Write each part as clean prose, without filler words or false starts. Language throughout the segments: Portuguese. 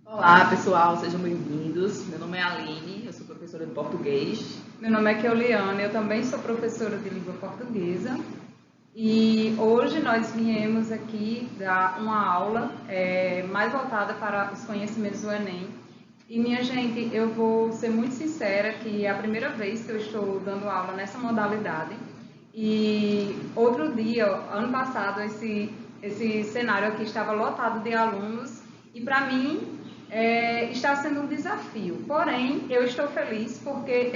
Olá, pessoal, sejam bem-vindos. Meu nome é Aline, eu sou professora de português. Meu nome é Keuliane, eu também sou professora de língua portuguesa e hoje nós viemos aqui dar uma aula mais voltada para os conhecimentos do Enem. E minha gente, eu vou ser muito sincera que é a primeira vez que eu estou dando aula nessa modalidade. E outro dia, ano passado, esse cenário aqui estava lotado de alunos e para mim está sendo um desafio. Porém, eu estou feliz porque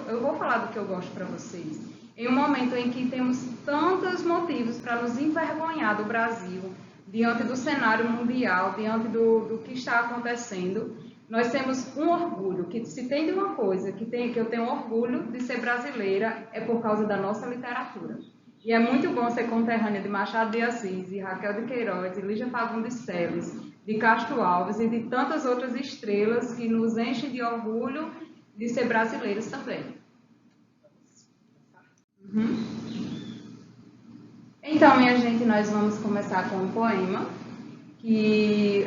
eu vou falar do que eu gosto para vocês. Em um momento em que temos tantos motivos para nos envergonhar do Brasil, diante do cenário mundial, diante do que está acontecendo, nós temos um orgulho, que se tem de uma coisa que eu tenho orgulho de ser brasileira, é por causa da nossa literatura. E é muito bom ser conterrânea de Machado de Assis, de Raquel de Queiroz, de Lígia Fagundes Telles, de Castro Alves e de tantas outras estrelas que nos enchem de orgulho de ser brasileiros também. Então, minha gente, nós vamos começar com um poema que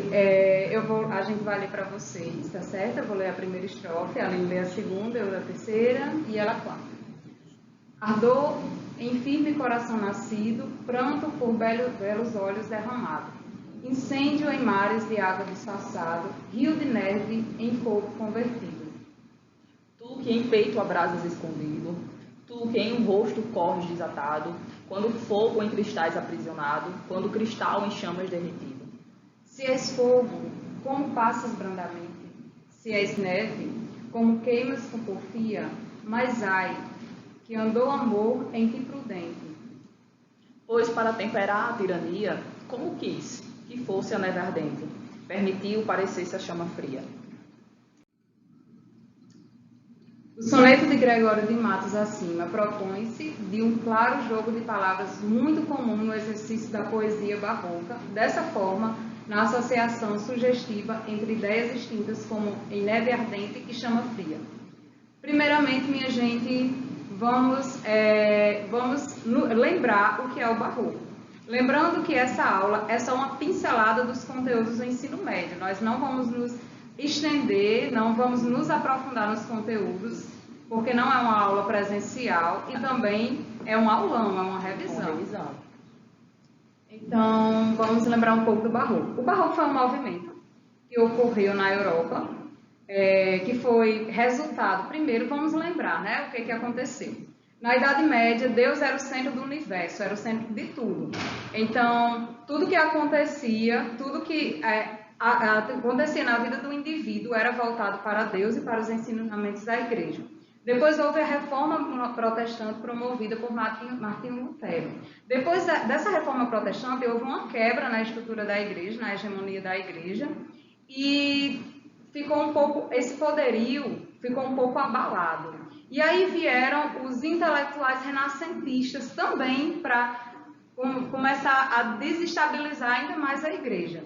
a gente vai ler para vocês, tá certo? Eu vou ler a primeira estrofe, a Aline lê a segunda, eu a terceira e ela a quarta. Ardor em firme coração nascido, pranto por belos olhos derramado, incêndio em mares de água disfarçado, rio de neve em fogo convertido. Tu que em peito abrasas escondido, tu que em um rosto corres desatado, quando fogo em cristais aprisionado, quando cristal em chamas derretido. Se és fogo, como passas brandamente? Se és neve, como queimas com porfia? Mas ai, que andou amor em ti prudente. Pois para temperar a tirania, como quis que fosse a neve ardente, permitiu parecesse a chama fria. O soneto de Gregório de Matos acima propõe-se de um claro jogo de palavras muito comum no exercício da poesia barroca, dessa forma, na associação sugestiva entre ideias distintas como em neve ardente e chama fria. Primeiramente, minha gente, vamos lembrar o que é o barroco. Lembrando que essa aula é só uma pincelada dos conteúdos do ensino médio. Nós não vamos nos estender, não vamos nos aprofundar nos conteúdos, porque não é uma aula presencial e também é um aulão, é uma revisão. Então, vamos lembrar um pouco do barroco. O barroco foi um movimento que ocorreu na Europa, que foi resultado, primeiro vamos lembrar, né, o que aconteceu. Na Idade Média, Deus era o centro do universo, era o centro de tudo. Então, tudo que acontecia, tudo que acontecia na vida do indivíduo era voltado para Deus e para os ensinamentos da igreja. Depois houve a reforma protestante promovida por Martinho Lutero. Depois dessa reforma protestante, houve uma quebra na estrutura da igreja, na hegemonia da igreja, e esse poderio ficou um pouco abalado. E aí vieram os intelectuais renascentistas também para começar a desestabilizar ainda mais a igreja.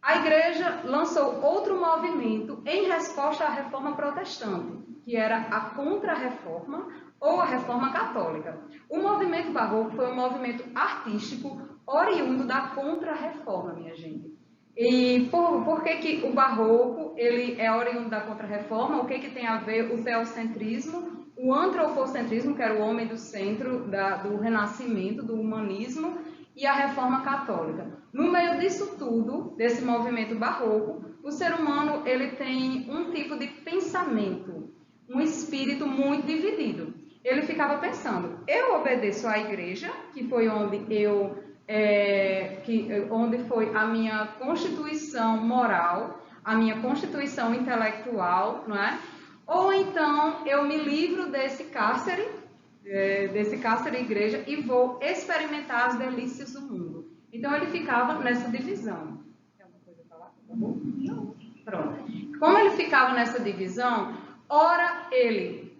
A igreja lançou outro movimento em resposta à reforma protestante, que era a contra-reforma ou a reforma católica. O movimento barroco foi um movimento artístico oriundo da contra-reforma, minha gente. E por que o barroco ele é oriundo da contra-reforma? O que tem a ver o teocentrismo, o antropocentrismo, que era o homem do centro do renascimento, do humanismo, e a reforma católica. No meio disso tudo, desse movimento barroco, o ser humano ele tem um tipo de pensamento, um espírito muito dividido. Ele ficava pensando, eu obedeço à igreja, que foi onde onde foi a minha constituição moral, a minha constituição intelectual, não é? Ou então eu me livro desse cárcere igreja e vou experimentar as delícias do mundo. Então ele ficava nessa divisão. Tem alguma coisa para falar? Não. Pronto. Como ele ficava nessa divisão, ora ele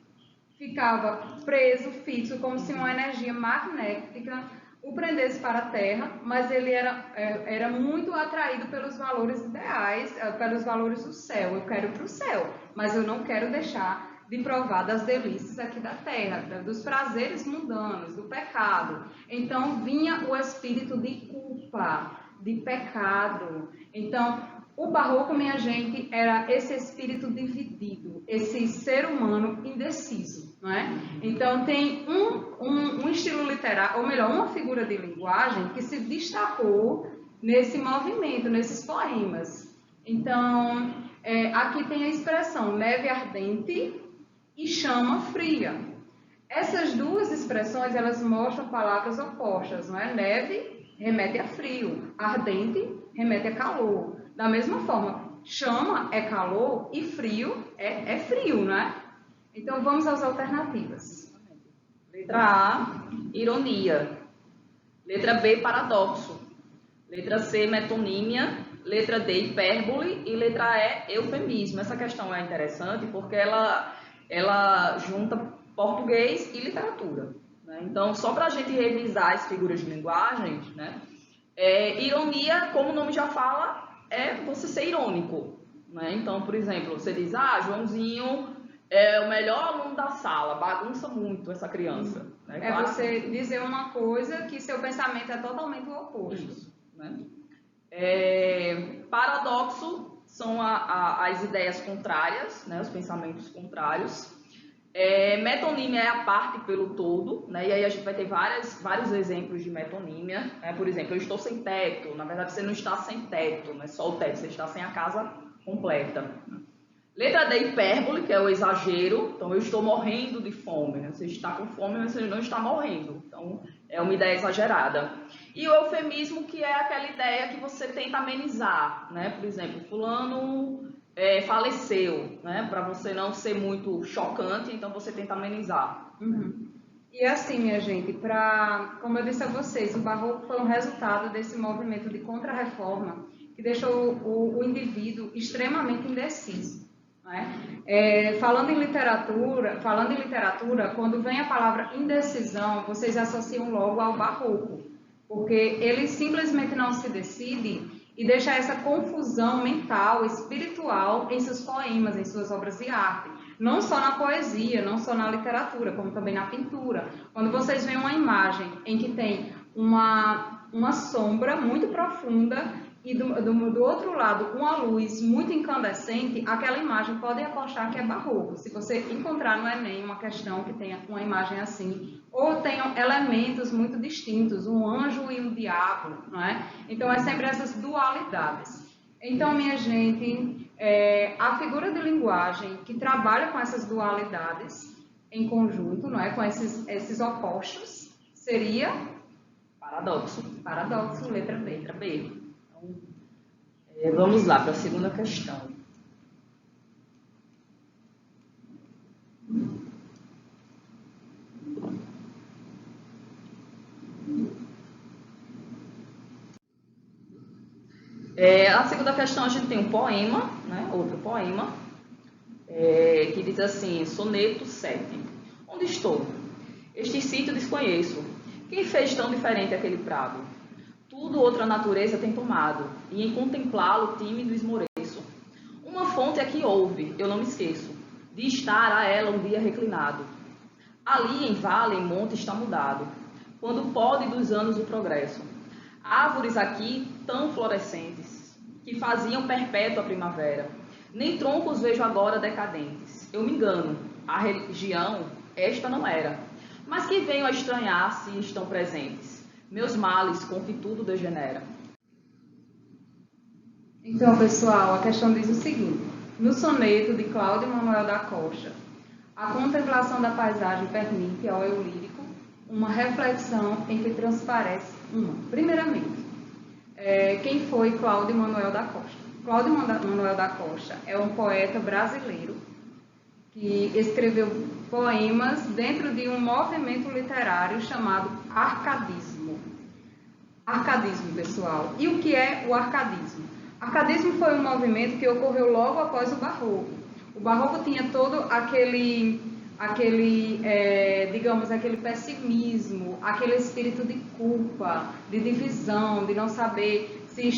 ficava preso, fixo, como se uma energia magnética o prendesse para a Terra, mas ele era muito atraído pelos valores ideais, pelos valores do céu. Eu quero ir para o céu, mas eu não quero deixar de provar das delícias aqui da terra, dos prazeres mundanos, do pecado. Então vinha o espírito de culpa, de pecado. Então O barroco, minha gente, era esse espírito dividido, esse ser humano indeciso, não é? Então, tem um estilo literário, ou melhor, uma figura de linguagem que se destacou nesse movimento, nesses poemas. Então, aqui tem a expressão neve ardente e chama fria. Essas duas expressões, elas mostram palavras opostas, não é? Neve remete a frio, ardente remete a calor. Da mesma forma, chama é calor e frio é frio, não é? Então, vamos às alternativas. Letra A, ironia. Letra B, paradoxo. Letra C, metonímia. Letra D, hipérbole. E letra E, eufemismo. Essa questão é interessante porque ela junta português e literatura, né? Então, só para a gente revisar as figuras de linguagem, né? Ironia, como o nome já fala, é você ser irônico, né? Então, por exemplo, você diz, Joãozinho é o melhor aluno da sala, bagunça muito essa criança. Né? Claro, você dizer uma coisa que seu pensamento é totalmente o oposto. Isso, né? Paradoxo são as ideias contrárias, né? Os pensamentos contrários. Metonímia é a parte pelo todo, né? E aí a gente vai ter vários exemplos de metonímia, né? Por exemplo, eu estou sem teto. Na verdade, você não está sem teto, não é só o teto, você está sem a casa completa. Letra D, hipérbole, que é o exagero. Então, eu estou morrendo de fome, né? Você está com fome, mas você não está morrendo. Então, é uma ideia exagerada. E o eufemismo, que é aquela ideia que você tenta amenizar, né? Por exemplo, fulano faleceu, né? Para você não ser muito chocante, então você tenta amenizar. Uhum. E assim, minha gente, como eu disse a vocês, o barroco foi um resultado desse movimento de contra-reforma que deixou o indivíduo extremamente indeciso. Falando em literatura, quando vem a palavra indecisão, vocês associam logo ao barroco, porque ele simplesmente não se decide e deixa essa confusão mental, espiritual em seus poemas, em suas obras de arte. Não só na poesia, não só na literatura, como também na pintura. Quando vocês veem uma imagem em que tem uma sombra muito profunda e do outro lado uma luz muito incandescente, aquela imagem pode apostar que é barroco. Se você encontrar no Enem uma questão que tenha uma imagem assim, ou tenham elementos muito distintos, um anjo e um diabo, não é? Então, é sempre essas dualidades. Então, minha gente, a figura de linguagem que trabalha com essas dualidades em conjunto, não é? Com esses opostos, seria paradoxo. Paradoxo, letra B. Letra B. Então, vamos lá para a segunda questão. A segunda questão, a gente tem um poema, né? Outro poema, que diz assim, soneto 7. Onde estou? Este sítio desconheço. Quem fez tão diferente aquele prado? Tudo outra natureza tem tomado, e em contemplá-lo tímido esmoreço. Uma fonte aqui houve, eu não me esqueço, de estar a ela um dia reclinado. Ali em vale, em monte está mudado, quando pode dos anos o progresso. Árvores aqui tão florescentes, que faziam perpétua a primavera. Nem troncos vejo agora decadentes. Eu me engano, a região esta não era. Mas que venho a estranhar se estão presentes. Meus males com que tudo degenera. Então, pessoal, a questão diz o seguinte. No soneto de Cláudio Manuel da Costa, a contemplação da paisagem permite ao eu lírico uma reflexão em que transparece primeiramente, quem foi Cláudio Manuel da Costa? Cláudio Manuel da Costa é um poeta brasileiro que escreveu poemas dentro de um movimento literário chamado arcadismo. Arcadismo, pessoal. E o que é o arcadismo? Arcadismo foi um movimento que ocorreu logo após o barroco. O barroco tinha todo aquele pessimismo, aquele espírito de culpa, de divisão, de não saber se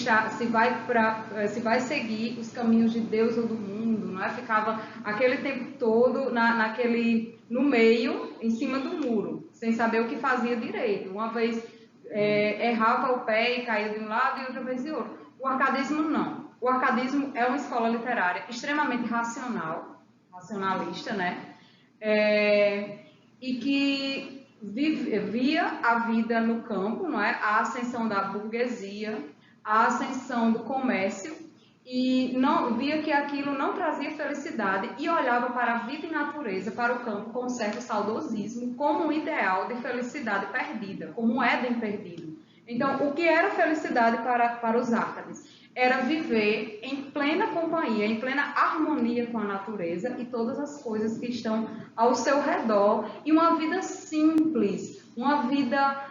vai seguir os caminhos de Deus ou do mundo, não é? Ficava aquele tempo todo no meio, em cima do muro, sem saber o que fazia direito. Uma vez errava o pé e caía de um lado e outra vez de outro. O arcadismo não. O arcadismo é uma escola literária extremamente racionalista, né? E que via a vida no campo, não é? A ascensão da burguesia, a ascensão do comércio, e não via que aquilo não trazia felicidade e olhava para a vida e natureza, para o campo, com um certo saudosismo, como um ideal de felicidade perdida, como um Éden perdido. Então, o que era felicidade para os árcades? Era viver em plena companhia, em plena harmonia com a natureza e todas as coisas que estão ao seu redor, e uma vida simples, uma vida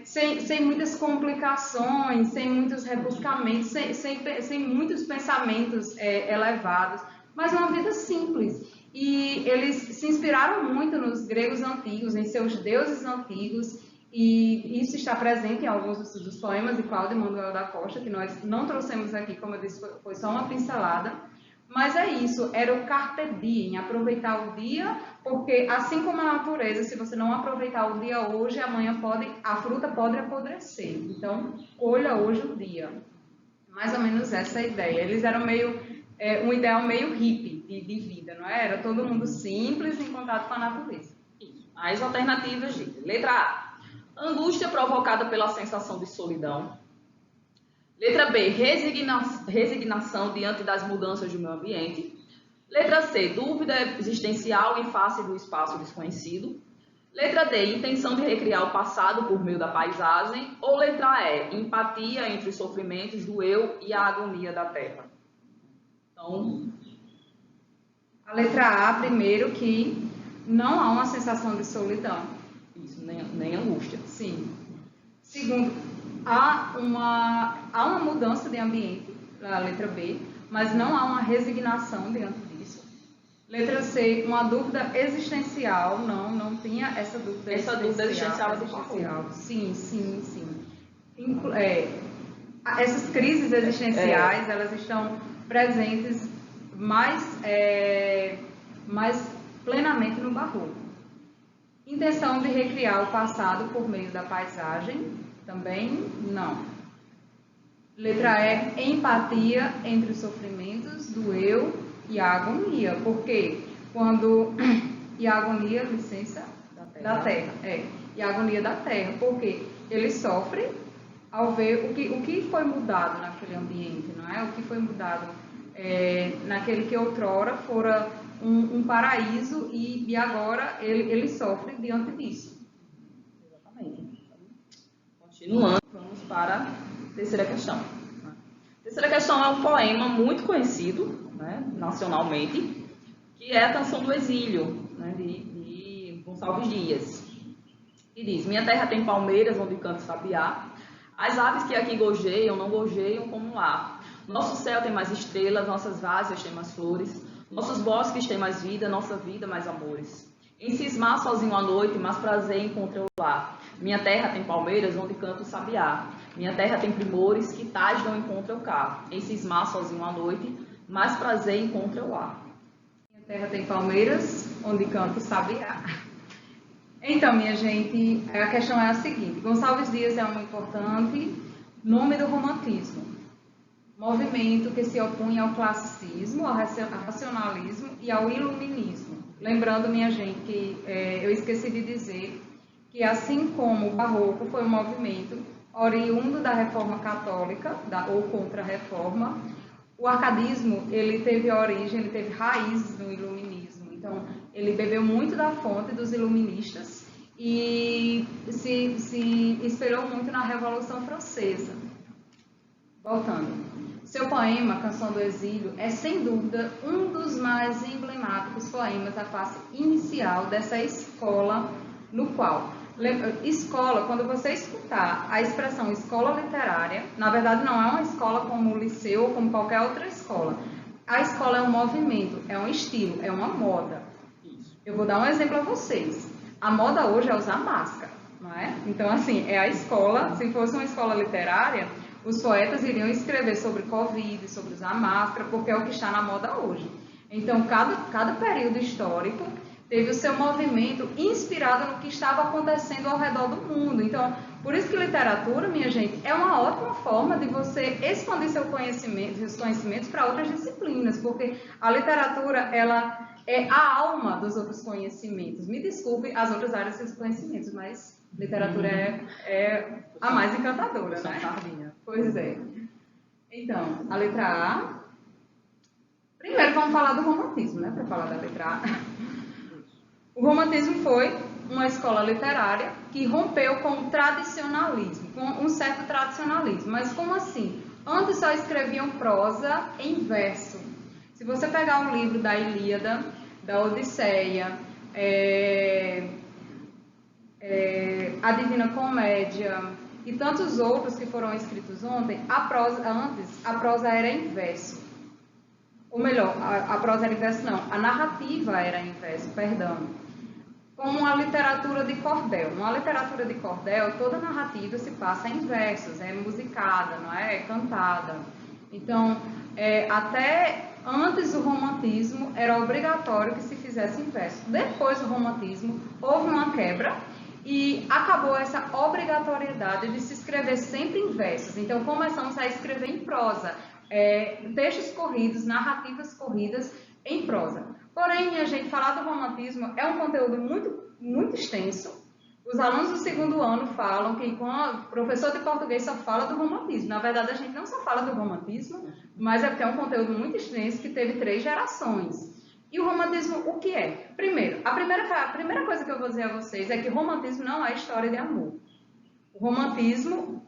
sem muitas complicações, sem muitos rebuscamentos, sem muitos pensamentos elevados, mas uma vida simples. E eles se inspiraram muito nos gregos antigos, em seus deuses antigos, e isso está presente em alguns dos poemas de Cláudio Manuel da Costa, que nós não trouxemos aqui, como eu disse, foi só uma pincelada. Mas é isso, era o carpe diem, aproveitar o dia, porque assim como a natureza, se você não aproveitar o dia hoje, amanhã a fruta pode apodrecer. Então, colha hoje o dia. Mais ou menos essa é a ideia. Eles eram um ideal meio hippie de vida, não é? Era todo mundo simples, em contato com a natureza. As alternativas de letra A. Angústia provocada pela sensação de solidão. Letra B, resignação diante das mudanças do meio ambiente. Letra C, dúvida existencial em face do espaço desconhecido. Letra D, intenção de recriar o passado por meio da paisagem. Ou letra E, empatia entre os sofrimentos do eu e a agonia da terra. Então, a letra A, primeiro, que não há uma sensação de solidão. Isso, nem angústia. Sim. Segundo, há uma mudança de ambiente, a letra B, mas não há uma resignação diante disso. Letra C, uma dúvida existencial, não tinha essa dúvida existencial do Barroco. Sim. Essas crises existenciais, elas estão presentes mais plenamente no Barroco. Intenção de recriar o passado por meio da paisagem, também não. Letra E, empatia entre os sofrimentos do eu e a agonia. Porque e a agonia, licença, da terra. E a agonia da terra. Porque ele sofre ao ver o que foi mudado naquele ambiente, não é? O que foi mudado naquele que outrora fora um paraíso e agora ele sofre diante disso. Exatamente. Continuando, vamos para a terceira questão. A terceira questão é um poema muito conhecido, né, nacionalmente, que é a Canção do Exílio, né, de Gonçalves Dias. E diz: minha terra tem palmeiras onde canta o sabiá, as aves que aqui gojeiam não gojeiam como lá. Nosso céu tem mais estrelas, nossas várzeas têm mais flores, nossos bosques têm mais vida, nossa vida mais amores. Em cismar sozinho à noite, mais prazer encontra eu lá. Minha terra tem palmeiras onde canta o sabiá. Minha terra tem primores que tais não encontra eu cá. Em cismar sozinho à noite, mais prazer encontra eu lá. Minha terra tem palmeiras onde canta o sabiá. Então, minha gente, a questão é a seguinte: Gonçalves Dias é um importante nome do romantismo. Movimento que se opunha ao classicismo, ao racionalismo e ao iluminismo. Lembrando, minha gente, que eu esqueci de dizer que, assim como o Barroco foi um movimento oriundo da Reforma Católica, ou Contra-Reforma, o arcadismo ele teve origem, ele teve raízes no iluminismo. Então, ele bebeu muito da fonte dos iluministas e se espelhou muito na Revolução Francesa. Voltando. Seu poema, Canção do Exílio, é sem dúvida um dos mais emblemáticos poemas da fase inicial dessa escola, no qual, escola, quando você escutar a expressão escola literária, na verdade não é uma escola como o liceu ou como qualquer outra escola. A escola é um movimento, é um estilo, é uma moda. Eu vou dar um exemplo a vocês. A moda hoje é usar máscara, não é? Então, assim, é a escola, se fosse uma escola literária, os poetas iriam escrever sobre Covid, sobre usar máscara, porque é o que está na moda hoje. Então, cada período histórico teve o seu movimento inspirado no que estava acontecendo ao redor do mundo. Então, Por isso que literatura, minha gente, é uma ótima forma de você expandir seus conhecimentos para outras disciplinas, porque a literatura, ela é a alma dos outros conhecimentos. Me desculpe as outras áreas dos conhecimentos, mas literatura é a mais encantadora, né? Pois é. Então, a letra A. Primeiro vamos falar do romantismo, né? Para falar da letra A. O romantismo foi uma escola literária que rompeu com o tradicionalismo, com um certo tradicionalismo. Mas como assim? Antes só escreviam prosa em verso. Se você pegar um livro da Ilíada, da Odisseia, a Divina Comédia e tantos outros que foram escritos ontem, antes a prosa era em verso. Ou melhor, a prosa era em verso não, a narrativa era em verso, perdão. Como uma literatura de cordel. Numa literatura de cordel, toda narrativa se passa em versos, é musicada, não é? É cantada. Então, até antes do romantismo, era obrigatório que se fizesse em verso. Depois do romantismo, houve uma quebra e acabou essa obrigatoriedade de se escrever sempre em versos. Então, começamos a escrever em prosa, textos corridos, narrativas corridas em prosa. Porém, minha gente, falar do romantismo é um conteúdo muito, muito extenso. Os alunos do segundo ano falam que o professor de português só fala do romantismo. Na verdade, a gente não só fala do romantismo, mas é porque é um conteúdo muito extenso que teve 3 gerações. E o romantismo, o que é? Primeiro, a primeira coisa que eu vou dizer a vocês é que romantismo não é história de amor. O romantismo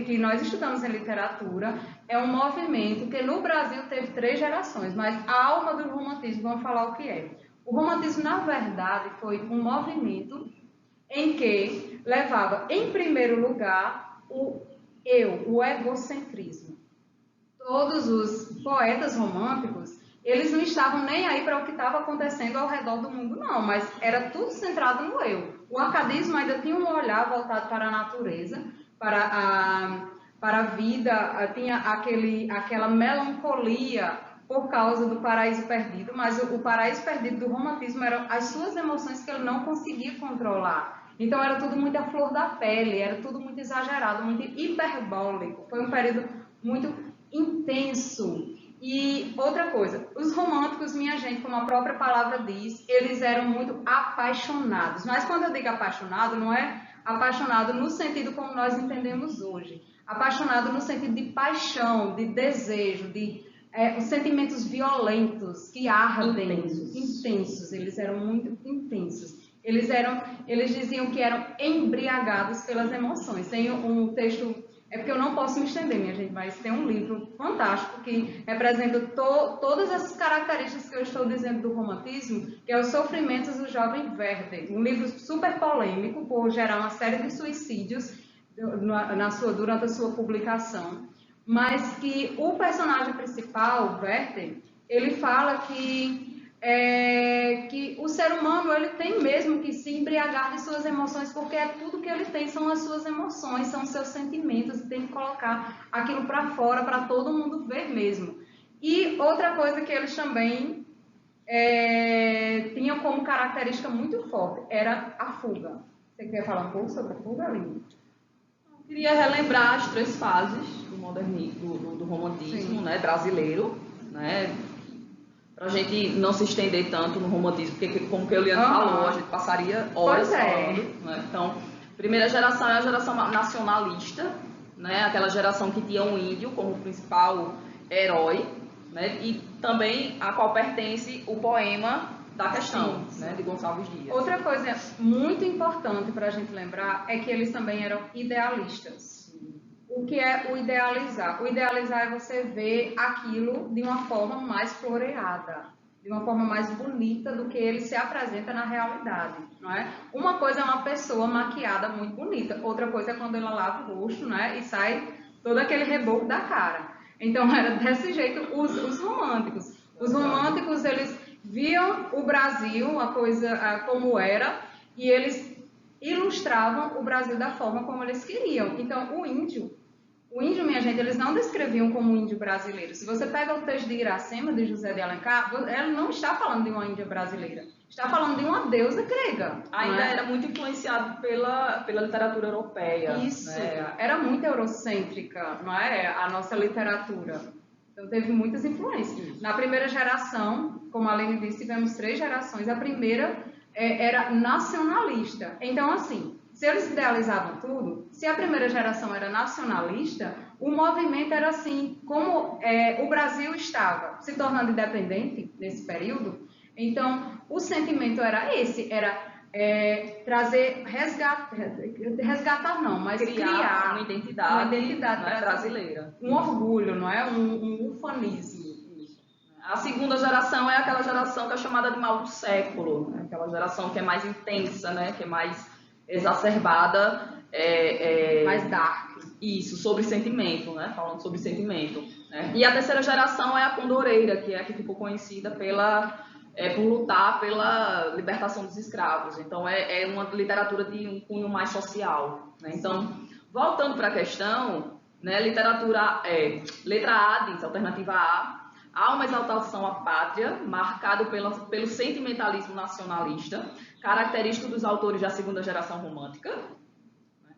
que nós estudamos em literatura é um movimento que no Brasil teve 3 gerações, mas a alma do romantismo, vamos falar o que é. O romantismo, na verdade, foi um movimento em que levava, em primeiro lugar, o egocentrismo. Todos os poetas românticos, eles não estavam nem aí para o que estava acontecendo ao redor do mundo, não, mas era tudo centrado no eu. O arcadismo ainda tinha um olhar voltado para a natureza, para a vida, tinha aquela melancolia por causa do paraíso perdido, mas o paraíso perdido do romantismo eram as suas emoções que ele não conseguia controlar. Então era tudo muito à flor da pele, era tudo muito exagerado, muito hiperbólico. Foi um período muito intenso. E outra coisa, os românticos, minha gente, como a própria palavra diz, eles eram muito apaixonados. Mas quando eu digo apaixonado, não é apaixonado no sentido como nós entendemos hoje. Apaixonado no sentido de paixão, de desejo, de os sentimentos violentos que ardem, intensos. Eles eram muito intensos. Eles diziam que eram embriagados pelas emoções. Tem um texto, porque eu não posso me estender, minha gente, mas tem um livro fantástico que representa todas essas características que eu estou dizendo do romantismo, que é Os Sofrimentos do Jovem Werther. Um livro super polêmico, por gerar uma série de suicídios durante a sua publicação, mas que o personagem principal, Werther, ele fala que o ser humano ele tem mesmo que se embriagar de suas emoções, porque é tudo que ele tem, são as suas emoções, são os seus sentimentos, e tem que colocar aquilo para fora, para todo mundo ver mesmo. E outra coisa que eles também tinham como característica muito forte, era a fuga. Você quer falar um pouco sobre a fuga, Aline? Eu queria relembrar as 3 fases do modernismo, do romantismo, né, brasileiro, né? Para a gente não se estender tanto no romantismo, porque como o Eliane falou, a gente passaria horas falando. Né? Então, primeira geração é a geração nacionalista, né? Aquela geração que tinha um índio como principal herói, né? E também a qual pertence o poema da questão, né? De Gonçalves Dias. Outra coisa muito importante para a gente lembrar é que eles também eram idealistas. O que é o idealizar? O idealizar é você ver aquilo de uma forma mais floreada, de uma forma mais bonita do que ele se apresenta na realidade, não é? Uma coisa é uma pessoa maquiada muito bonita, outra coisa é quando ela lava o rosto, né, e sai todo aquele reboco da cara. Então era desse jeito os românticos. Os românticos, eles viam o Brasil, a coisa como era, e eles ilustravam o Brasil da forma como eles queriam. Então, o índio, minha gente, eles não descreviam como índio brasileiro. Se você pega o texto de Iracema, de José de Alencar, ele não está falando de uma índia brasileira. está falando de uma deusa grega. Ainda era muito influenciado pela literatura europeia. Isso, né? era muito eurocêntrica, não é? A nossa literatura. Então teve muitas influências. Na primeira geração, como a Aline disse, tivemos 3 gerações. A primeira era nacionalista. Então, assim, se eles idealizavam tudo, se a primeira geração era nacionalista, o movimento era assim, como o Brasil estava se tornando independente nesse período, então o sentimento era esse, era trazer, resgatar não, mas criar uma identidade brasileira. Um orgulho, não é? Um ufanismo. A segunda geração é aquela geração que é chamada de mal do século, né? Aquela geração que é mais intensa, né? Que é mais exacerbada. Mais dark. Isso, sobre sentimento, né? Falando sobre sentimento. Né? E a terceira geração é a condoreira, que é a que ficou conhecida por lutar pela libertação dos escravos. Então, é uma literatura de um cunho mais social. Né? Então, voltando para a questão, né? Letra A diz, alternativa A, há uma exaltação à pátria, marcado pelo sentimentalismo nacionalista, característico dos autores da segunda geração romântica.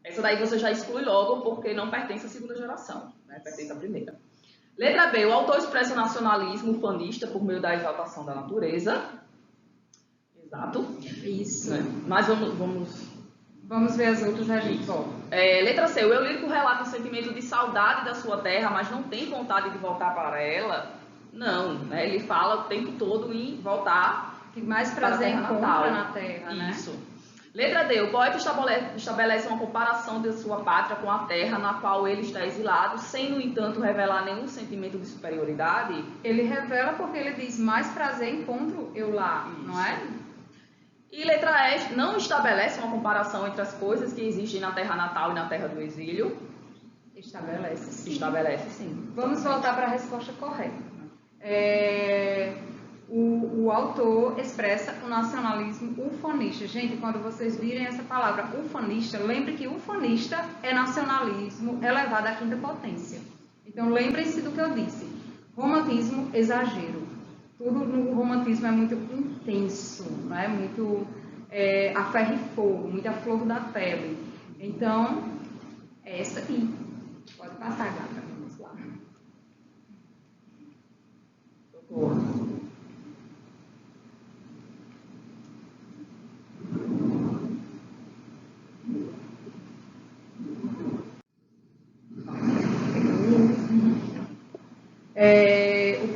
Essa daí você já exclui logo, porque não pertence à segunda geração, né? Pertence à primeira. Letra B, o autor expressa o nacionalismo ufanista por meio da exaltação da natureza. Exato. Isso. Né? Mas vamos ver as outras, a gente volta. Letra C, o eu lírico relata um sentimento de saudade da sua terra, mas não tem vontade de voltar para ela. Não, né? Ele fala o tempo todo em voltar. Que mais prazer encontra na terra, né? Isso. Letra D, o poeta estabelece uma comparação de sua pátria com a terra na qual ele está exilado, sem, no entanto, revelar nenhum sentimento de superioridade. Ele revela porque ele diz, mais prazer encontro eu lá, Isso. não é? E letra E, não estabelece uma comparação entre as coisas que existem na terra natal e na terra do exílio. Estabelece, sim. Estabelece, sim. Vamos voltar para a resposta correta. O autor expressa o nacionalismo ufanista. Gente, quando vocês virem essa palavra ufanista, lembre que ufanista é nacionalismo elevado à quinta potência. Então, lembrem-se do que eu disse. Romantismo, exagero. Tudo no romantismo é muito intenso, né? Muito a ferro e fogo, muita flor da pele. Então, é essa aqui. Pode passar, gata. Vamos lá.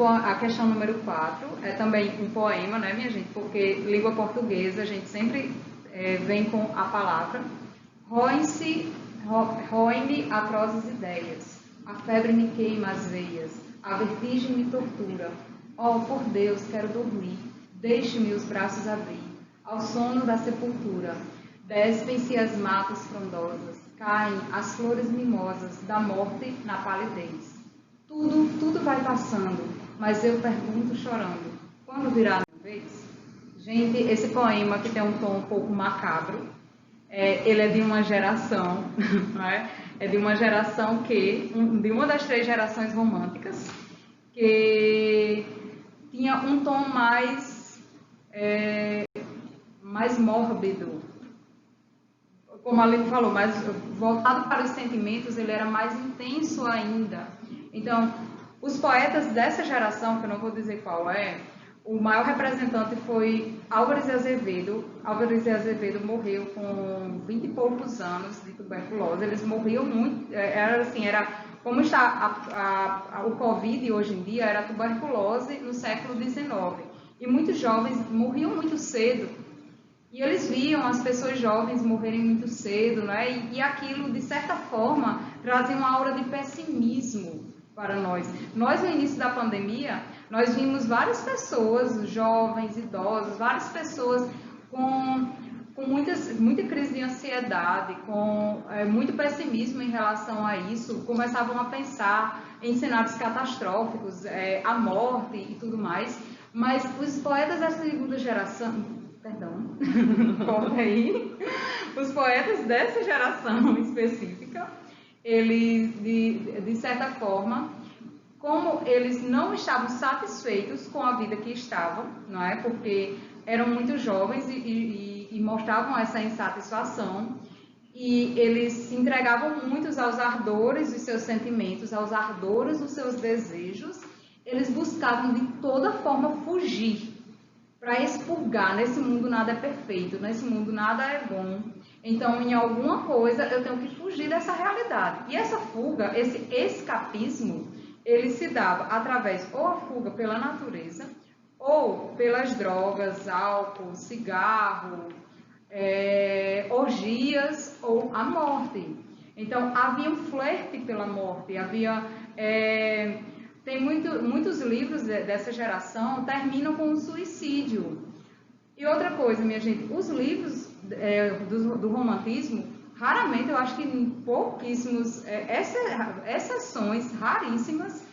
A questão número 4 é também um poema, né, minha gente? Porque língua portuguesa, a gente sempre vem com a palavra. Roem-me atrozes ideias, a febre me queima as veias, a vertigem me tortura. Oh, por Deus, quero dormir, deixe-me os braços abrir, ao sono da sepultura. Despem-se as matas frondosas, caem as flores mimosas da morte na palidez. Tudo vai passando, mas eu pergunto chorando, quando virá a minha vez? Gente, esse poema que tem um tom um pouco macabro, ele é de uma geração, não é? É de uma geração de uma das 3 gerações românticas, que tinha um tom mais mórbido, como a Aline falou, mais voltado para os sentimentos, ele era mais intenso ainda. Então, os poetas dessa geração, que eu não vou dizer qual é, o maior representante foi Álvares de Azevedo. Álvares de Azevedo morreu com 20 e poucos anos de tuberculose. Eles morriam muito, era como está o Covid hoje em dia, era a tuberculose no século XIX. E muitos jovens morriam muito cedo. E eles viam as pessoas jovens morrerem muito cedo, né? E aquilo, de certa forma, trazia uma aura de pessimismo para nós. Nós, no início da pandemia, nós vimos várias pessoas, jovens, idosos, várias pessoas com muita crise de ansiedade, com muito pessimismo em relação a isso, começavam a pensar em cenários catastróficos, a morte e tudo mais. Mas os poetas da segunda geração, corta aí, os poetas dessa geração específica, eles, de certa forma, como eles não estavam satisfeitos com a vida que estavam, não é? Porque eram muito jovens e mostravam essa insatisfação, e eles se entregavam muito aos ardores dos seus sentimentos, aos ardores dos seus desejos. Eles buscavam de toda forma fugir, para expurgar. Nesse mundo nada é perfeito, nesse mundo nada é bom. Então, em alguma coisa, eu tenho que fugir dessa realidade. E essa fuga, esse escapismo, ele se dava através ou a fuga pela natureza, ou pelas drogas, álcool, cigarro, orgias ou a morte. Então, havia um flerte pela morte, havia... tem muitos livros dessa geração terminam com um suicídio. E outra coisa, minha gente, os livros do romantismo, raramente, eu acho que em pouquíssimos exceções raríssimas,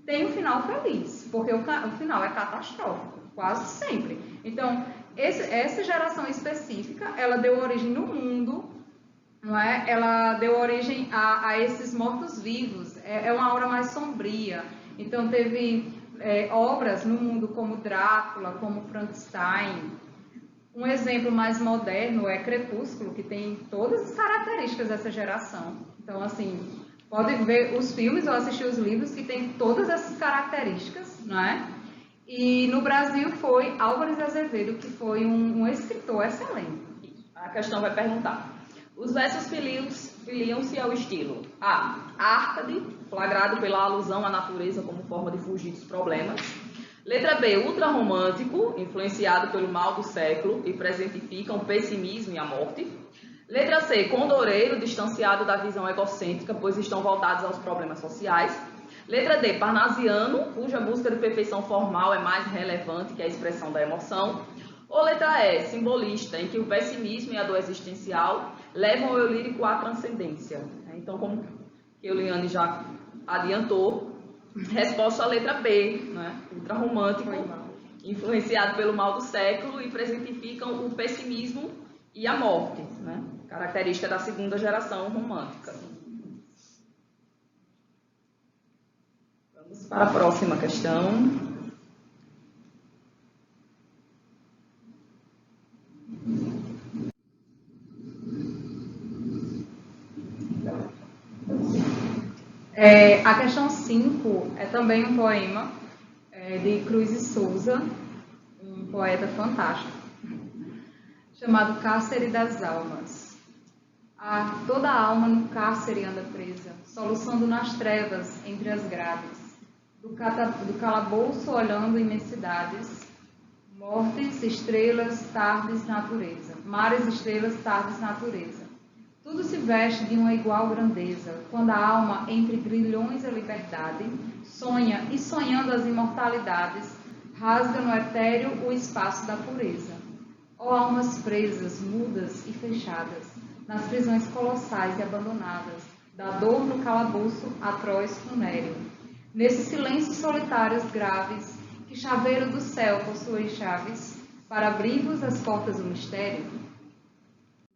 tem um final feliz, porque o final é catastrófico, quase sempre. Então, essa geração específica, ela deu origem no mundo, não é? Ela deu origem a esses mortos-vivos, é uma aura mais sombria. Então, teve obras no mundo como Drácula, como Frankenstein. Um exemplo mais moderno é Crepúsculo, que tem todas as características dessa geração. Então, assim, pode ver os filmes ou assistir os livros que tem todas essas características, não é? E no Brasil foi Álvares Azevedo, que foi um escritor excelente. A questão vai perguntar: os versos filiam-se ao estilo A. Árcade, flagrado pela alusão à natureza como forma de fugir dos problemas. Letra B. Ultrarromântico, influenciado pelo mal do século e presentificam o pessimismo e a morte. Letra C. Condoreiro, distanciado da visão egocêntrica, pois estão voltados aos problemas sociais. Letra D. Parnasiano, cuja busca de perfeição formal é mais relevante que a expressão da emoção. Ou letra E. Simbolista, em que o pessimismo e a dor existencial levam o eu lírico à transcendência. Então, como Euliane já adiantou, resposta à letra B, né? Ultrarromântico, influenciado pelo mal do século e presentificam o pessimismo e a morte, né? Característica da segunda geração romântica. Vamos para a próxima questão. A questão 5 é também um poema de Cruz e Souza, um poeta fantástico, chamado Cárcere das Almas. Toda a alma no cárcere anda presa, soluçando nas trevas entre as grades, do calabouço olhando imensidades, mortes, estrelas, tardes, natureza, mares, estrelas, tardes, natureza. Tudo se veste de uma igual grandeza, quando a alma, entre grilhões e liberdade, sonha e sonhando as imortalidades, rasga no etéreo o espaço da pureza. Ó almas presas, mudas e fechadas, nas prisões colossais e abandonadas, da dor no calabouço atroz funéreo. Nesses silêncios solitários graves, que chaveiro do céu possui chaves, para abrir-vos as portas do mistério?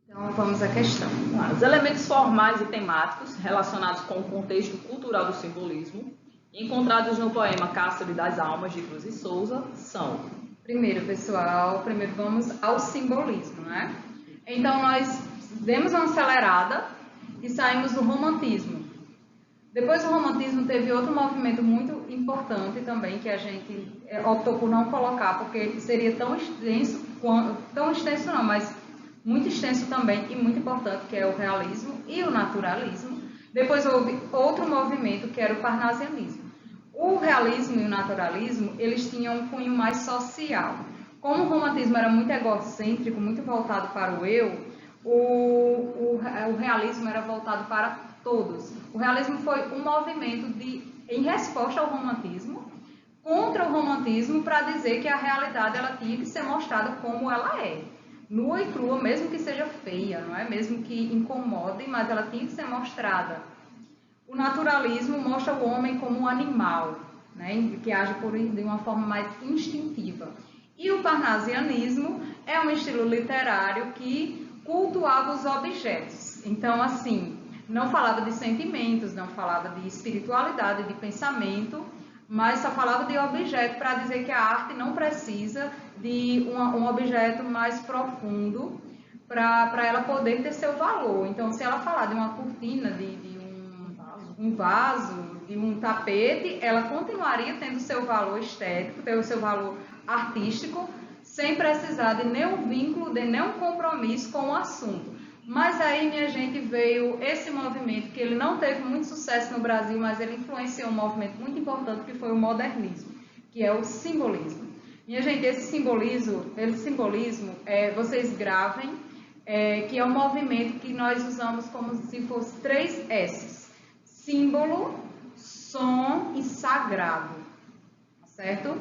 Então, vamos à questão. Os elementos formais e temáticos relacionados com o contexto cultural do simbolismo, encontrados no poema Cárcere das Almas, de Cruz e Souza, são... Primeiro, pessoal, vamos ao simbolismo, né? Então, nós demos uma acelerada e saímos do romantismo. Depois do romantismo, teve outro movimento muito importante também, que a gente optou por não colocar, porque seria tão extenso não, mas muito extenso também e muito importante, que é o realismo e o naturalismo. Depois houve outro movimento, que era o parnasianismo. O realismo e o naturalismo, eles tinham um cunho mais social. Como o romantismo era muito egocêntrico, muito voltado para o eu, o realismo era voltado para todos. O realismo foi um movimento em resposta ao romantismo, contra o romantismo, para dizer que a realidade ela tinha que ser mostrada como ela é. Nua e crua, mesmo que seja feia, não é? Mesmo que incomode, mas ela tinha que ser mostrada. O naturalismo mostra o homem como um animal, né? Que age de uma forma mais instintiva. E o parnasianismo é um estilo literário que cultuava os objetos. Então, assim, não falava de sentimentos, não falava de espiritualidade, de pensamento, mas só falava de objeto para dizer que a arte não precisa de um objeto mais profundo para ela poder ter seu valor. Então, se ela falar de uma cortina, de um vaso, de um tapete, ela continuaria tendo seu valor estético, tendo seu valor artístico, sem precisar de nenhum vínculo, de nenhum compromisso com o assunto. Mas aí, minha gente, veio esse movimento, que ele não teve muito sucesso no Brasil, mas ele influenciou um movimento muito importante, que foi o modernismo, que é o simbolismo. Minha gente, esse simbolismo, vocês gravem, que é um movimento que nós usamos como se fosse 3 S's. Símbolo, som e sagrado, certo?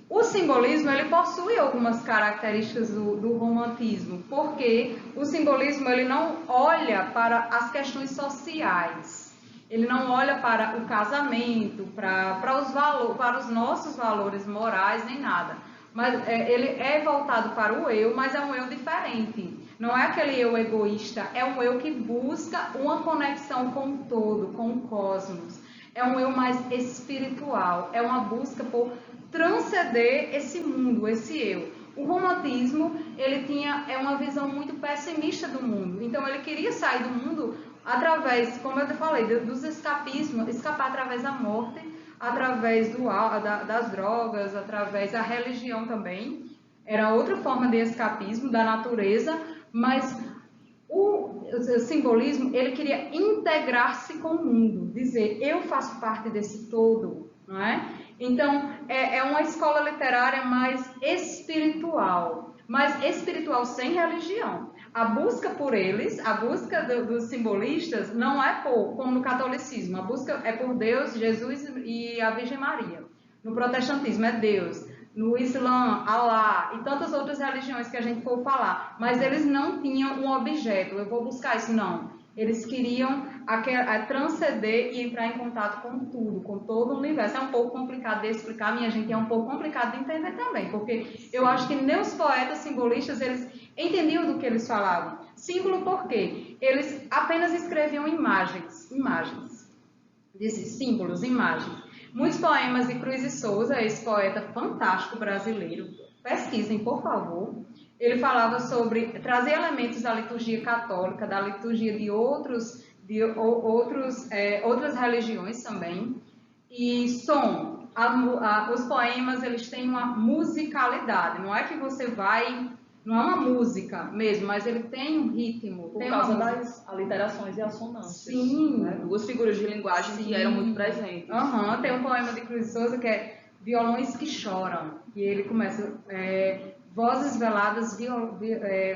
O simbolismo, ele possui algumas características do romantismo, porque o simbolismo, ele não olha para as questões sociais, ele não olha para o casamento, para os nossos valores morais, nem nada, mas ele é voltado para o eu, mas é um eu diferente. Não é aquele eu egoísta, é um eu que busca uma conexão com o todo, com o cosmos. É um eu mais espiritual, é uma busca por transcender esse mundo, esse eu. O romantismo, ele é uma visão muito pessimista do mundo. Então, ele queria sair do mundo através, como eu te falei, dos escapismos, escapar através da morte, através das drogas, através da religião também. Era outra forma de escapismo da natureza, mas o simbolismo, ele queria integrar-se com o mundo, dizer, eu faço parte desse todo, não é? Então, é uma escola literária mais espiritual, mas espiritual sem religião. A busca por eles, a busca dos simbolistas, não é como no catolicismo, a busca é por Deus, Jesus e a Virgem Maria. No protestantismo é Deus. No Islã, Alá e tantas outras religiões que a gente for falar, mas eles não tinham um objeto, eu vou buscar isso, não. Eles queriam transcender e entrar em contato com tudo, com todo o universo. É um pouco complicado de explicar, minha gente, é um pouco complicado de entender também, porque eu acho que nem os poetas simbolistas, eles entendiam do que eles falavam. Símbolo por quê? Eles apenas escreviam imagens, desses símbolos, imagens. Muitos poemas de Cruz e Souza, esse poeta fantástico brasileiro, pesquisem, por favor. Ele falava sobre trazer elementos da liturgia católica, da liturgia de outras religiões também. E som, os poemas, eles têm uma musicalidade. Não é que você vai... Não é uma música mesmo, mas ele tem um ritmo. Por causa das aliterações e assonâncias. Sim. Né? 2 figuras de linguagem que eram muito presentes. Tem um poema de Cruz e Souza que é Violões que Choram. E ele começa... vozes veladas,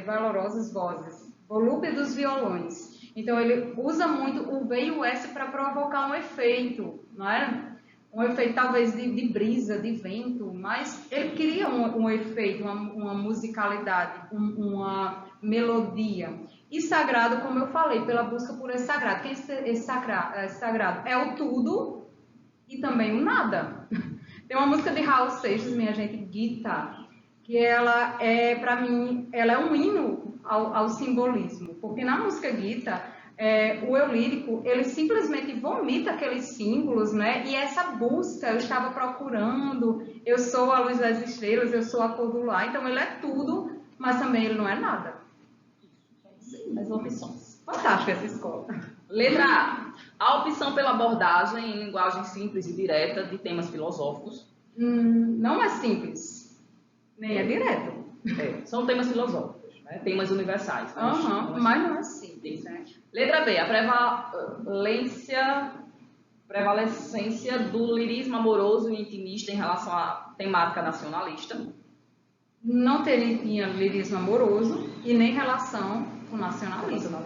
valorosas vozes. Volúpia dos violões. Então, ele usa muito o V e o S para provocar um efeito, não é? Um efeito talvez de brisa, de vento, mas ele queria um efeito, uma musicalidade, uma melodia. E sagrado, como eu falei, pela busca por esse sagrado. Quem é esse sagrado? É o tudo e também o nada. Tem uma música de Raul Seixas, minha gente, Gita, que ela é, para mim, ela é um hino ao simbolismo. Porque na música Gita... o eu lírico, ele simplesmente vomita aqueles símbolos, né? E essa busca, eu estava procurando, eu sou a luz das estrelas, eu sou a cor do luar. Então, ele é tudo, mas também ele não é nada. As opções. Fantástica essa escola. Letra A. A opção pela abordagem em linguagem simples e direta de temas filosóficos. Não é simples, nem é direto. São temas filosóficos. Temas universais. Mas não é simples, né? Letra B, a prevalecência do lirismo amoroso e intimista em relação à temática nacionalista. Não tinha lirismo amoroso e nem relação com nacionalismo.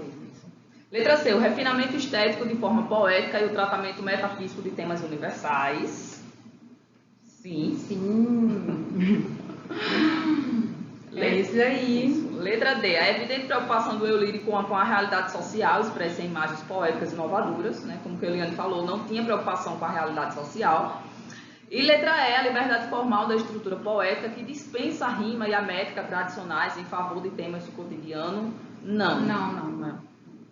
Letra C, o refinamento estético de forma poética e o tratamento metafísico de temas universais. Sim. É isso aí. Letra D. A evidente preocupação do eu lírico com a realidade social, expressa em imagens poéticas e inovadoras, né? Como que a Eliane falou, não tinha preocupação com a realidade social. E letra E. A liberdade formal da estrutura poética que dispensa a rima e a métrica tradicionais em favor de temas do cotidiano. Não.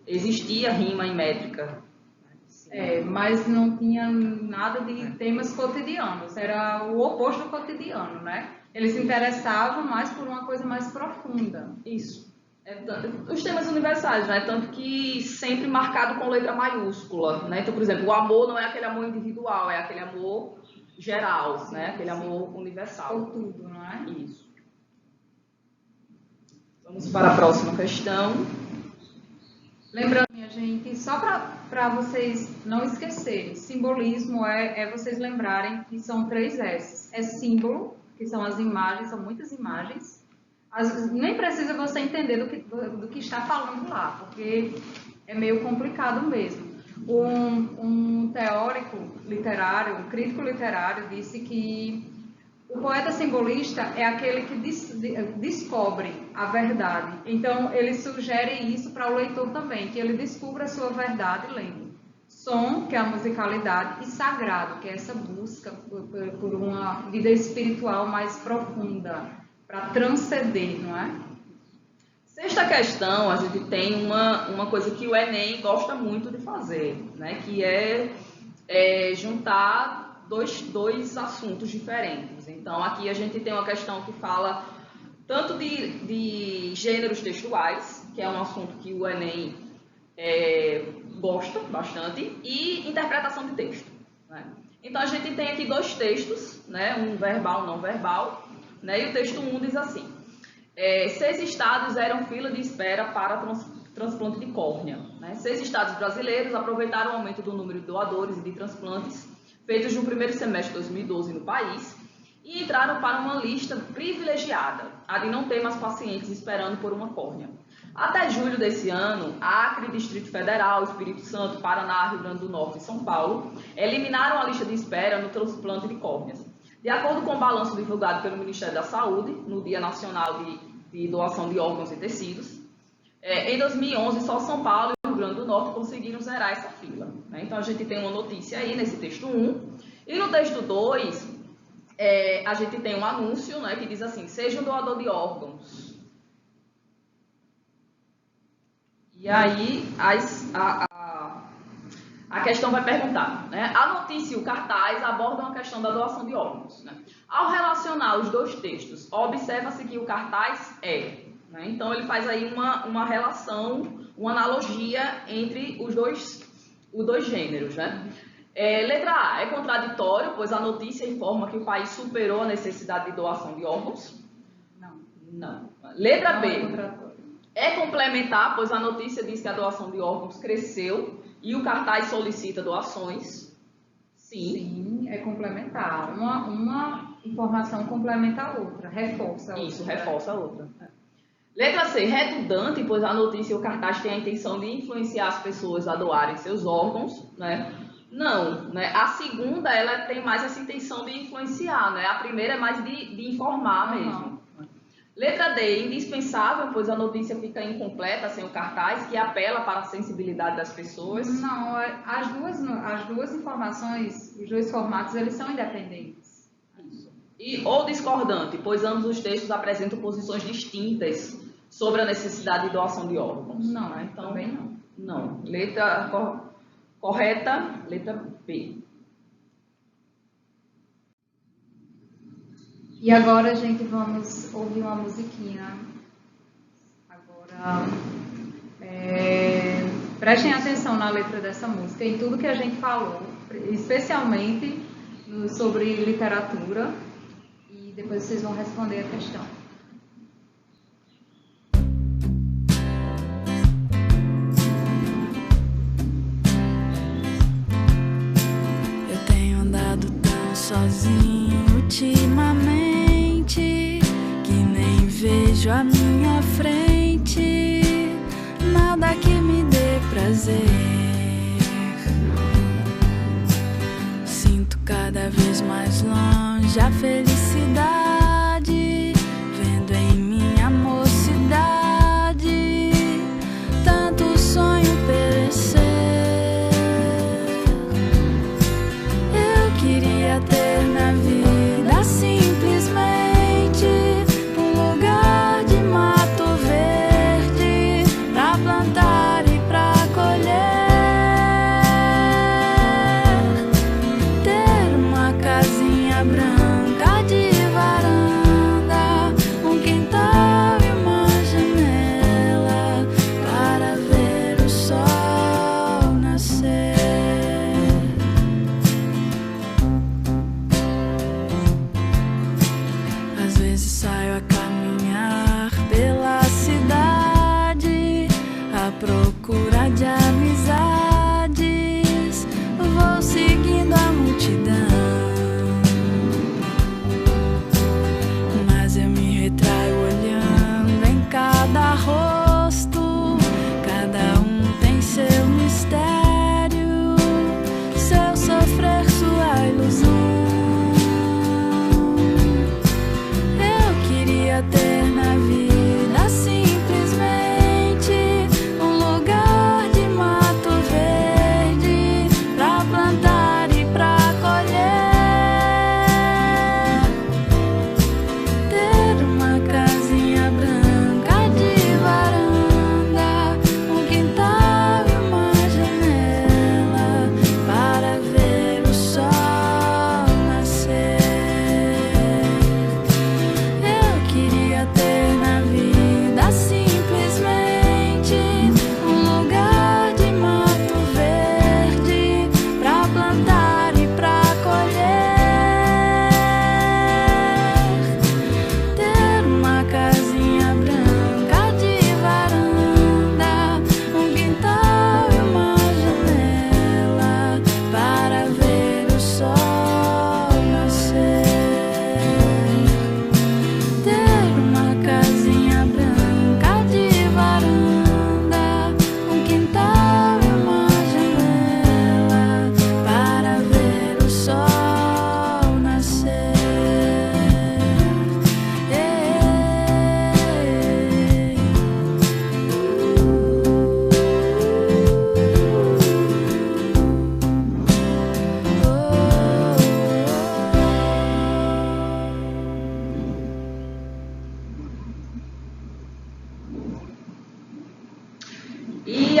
Existia rima e métrica. Mas não tinha nada de temas cotidianos, era o oposto do cotidiano, né? Eles se interessavam mais por uma coisa mais profunda. Isso. Os temas universais, né? Tanto que sempre marcado com letra maiúscula, né? Então, por exemplo, o amor não é aquele amor individual, é aquele amor geral, né? Aquele amor universal. Por tudo, não é? Isso. Vamos para a próxima questão. Lembrando, minha gente, só para vocês não esquecerem, simbolismo é vocês lembrarem que são 3 S. É símbolo, que são as imagens, são muitas imagens. Nem precisa você entender do que está falando lá, porque é meio complicado mesmo. Um teórico literário, um crítico literário, disse que o poeta simbolista é aquele que descobre a verdade. Então, ele sugere isso para o leitor também, que ele descubra a sua verdade lendo. Som, que é a musicalidade, e sagrado, que é essa busca por uma vida espiritual mais profunda, para transcender, não é? Sexta questão, a gente tem uma coisa que o Enem gosta muito de fazer, né? Que é juntar dois assuntos diferentes. Então, aqui a gente tem uma questão que fala tanto de gêneros textuais, que é um assunto que o Enem gosta bastante, e interpretação de texto, né? Então, a gente tem aqui 2 textos, né? Um verbal e um não verbal, né? E o texto 1 diz assim: 6 estados eram fila de espera para transplante de córnea, né? 6 estados brasileiros aproveitaram o aumento do número de doadores e de transplantes feitos no primeiro semestre de 2012 no país e entraram para uma lista privilegiada, a de não ter mais pacientes esperando por uma córnea. Até julho desse ano, Acre, Distrito Federal, Espírito Santo, Paraná, Rio Grande do Norte e São Paulo eliminaram a lista de espera no transplante de córneas. De acordo com o balanço divulgado pelo Ministério da Saúde, no Dia Nacional de Doação de Órgãos e Tecidos, em 2011, só São Paulo e o Rio Grande do Norte conseguiram zerar essa fila, né? Então, a gente tem uma notícia aí nesse texto 1. E no texto 2, a gente tem um anúncio, né, que diz assim: seja um doador de órgãos. E aí, a questão vai perguntar, né? A notícia e o cartaz abordam a questão da doação de órgãos, né? Ao relacionar os 2 textos, observa-se que o cartaz né? Então, ele faz aí uma relação, uma analogia entre os dois gêneros, né? Letra A, é contraditório, pois a notícia informa que o país superou a necessidade de doação de órgãos? Não. Letra B, é complementar, pois a notícia diz que a doação de órgãos cresceu e o cartaz solicita doações? Sim, é complementar. Uma informação complementa a outra, reforça a outra. Isso, reforça a outra. Letra C, redundante, pois a notícia e o cartaz têm a intenção de influenciar as pessoas a doarem seus órgãos, né? Não, né? A segunda, ela tem mais essa intenção de influenciar, né? A primeira é mais de informar mesmo. Letra D, indispensável, pois a notícia fica incompleta sem o cartaz, que apela para a sensibilidade das pessoas. Não, as duas informações, os 2 formatos, eles são independentes. Ou discordante, pois ambos os textos apresentam posições distintas sobre a necessidade de doação de órgãos. Não, né? Então, também não. Não. Letra correta, letra B. E agora, gente, vamos ouvir uma musiquinha. Agora, prestem atenção na letra dessa música, em tudo que a gente falou, especialmente sobre literatura, e depois vocês vão responder a questão. Eu tenho andado tão sozinho ultimamente que nem vejo a minha frente nada que me dê prazer. Sinto cada vez mais longe a felicidade, vendo em minha mocidade tanto sonho perecer. Eu queria ter na vida simplesmente um lugar de mato verde pra plantar e pra colher.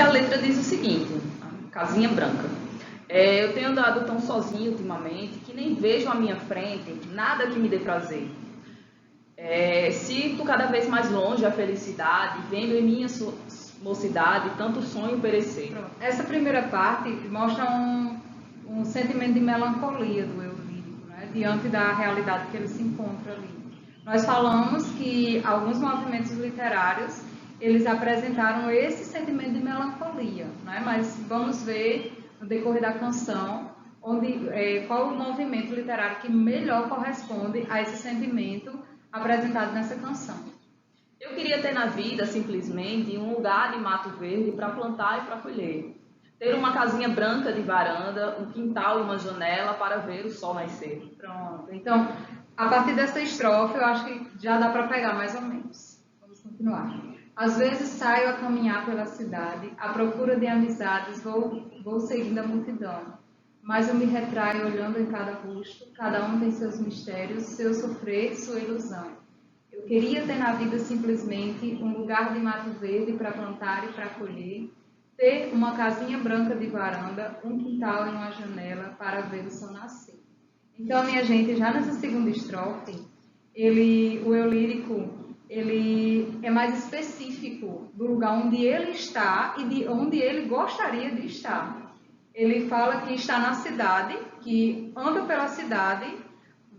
a letra diz o seguinte, casinha branca. Eu tenho andado tão sozinho ultimamente que nem vejo à minha frente nada que me dê prazer. Sinto cada vez mais longe a felicidade, vendo em minha mocidade tanto sonho perecer. Pronto. Essa primeira parte mostra um sentimento de melancolia do eu lírico, né? Diante da realidade que ele se encontra ali. Nós falamos que alguns movimentos literários eles apresentaram esse sentimento de melancolia, né? Mas vamos ver no decorrer da canção qual o movimento literário que melhor corresponde a esse sentimento apresentado nessa canção. Eu queria ter na vida, simplesmente, um lugar de mato verde para plantar e para colher. Ter uma casinha branca de varanda, um quintal e uma janela para ver o sol nascer. Pronto. Então, a partir dessa estrofe, eu acho que já dá para pegar mais ou menos. Vamos continuar. Às vezes saio a caminhar pela cidade, à procura de amizades, vou seguindo a multidão. Mas eu me retraio olhando em cada rosto, cada um tem seus mistérios, seu sofrer, sua ilusão. Eu queria ter na vida simplesmente um lugar de mato verde para plantar e para colher, ter uma casinha branca de varanda, um quintal e uma janela para ver o sol nascer. Então, minha gente, já nessa segunda estrofe, o eu lírico, ele é mais específico do lugar onde ele está e de onde ele gostaria de estar. Ele fala que está na cidade, que anda pela cidade,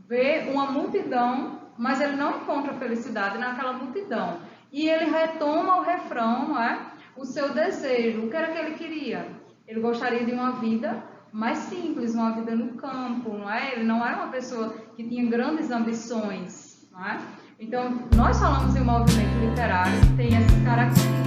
vê uma multidão, mas ele não encontra felicidade naquela multidão. E ele retoma o refrão, não é? O seu desejo. O que era que ele queria? Ele gostaria de uma vida mais simples, uma vida no campo, não é? Ele não era uma pessoa que tinha grandes ambições, não é? Então, nós falamos de um movimento literário que tem essas características.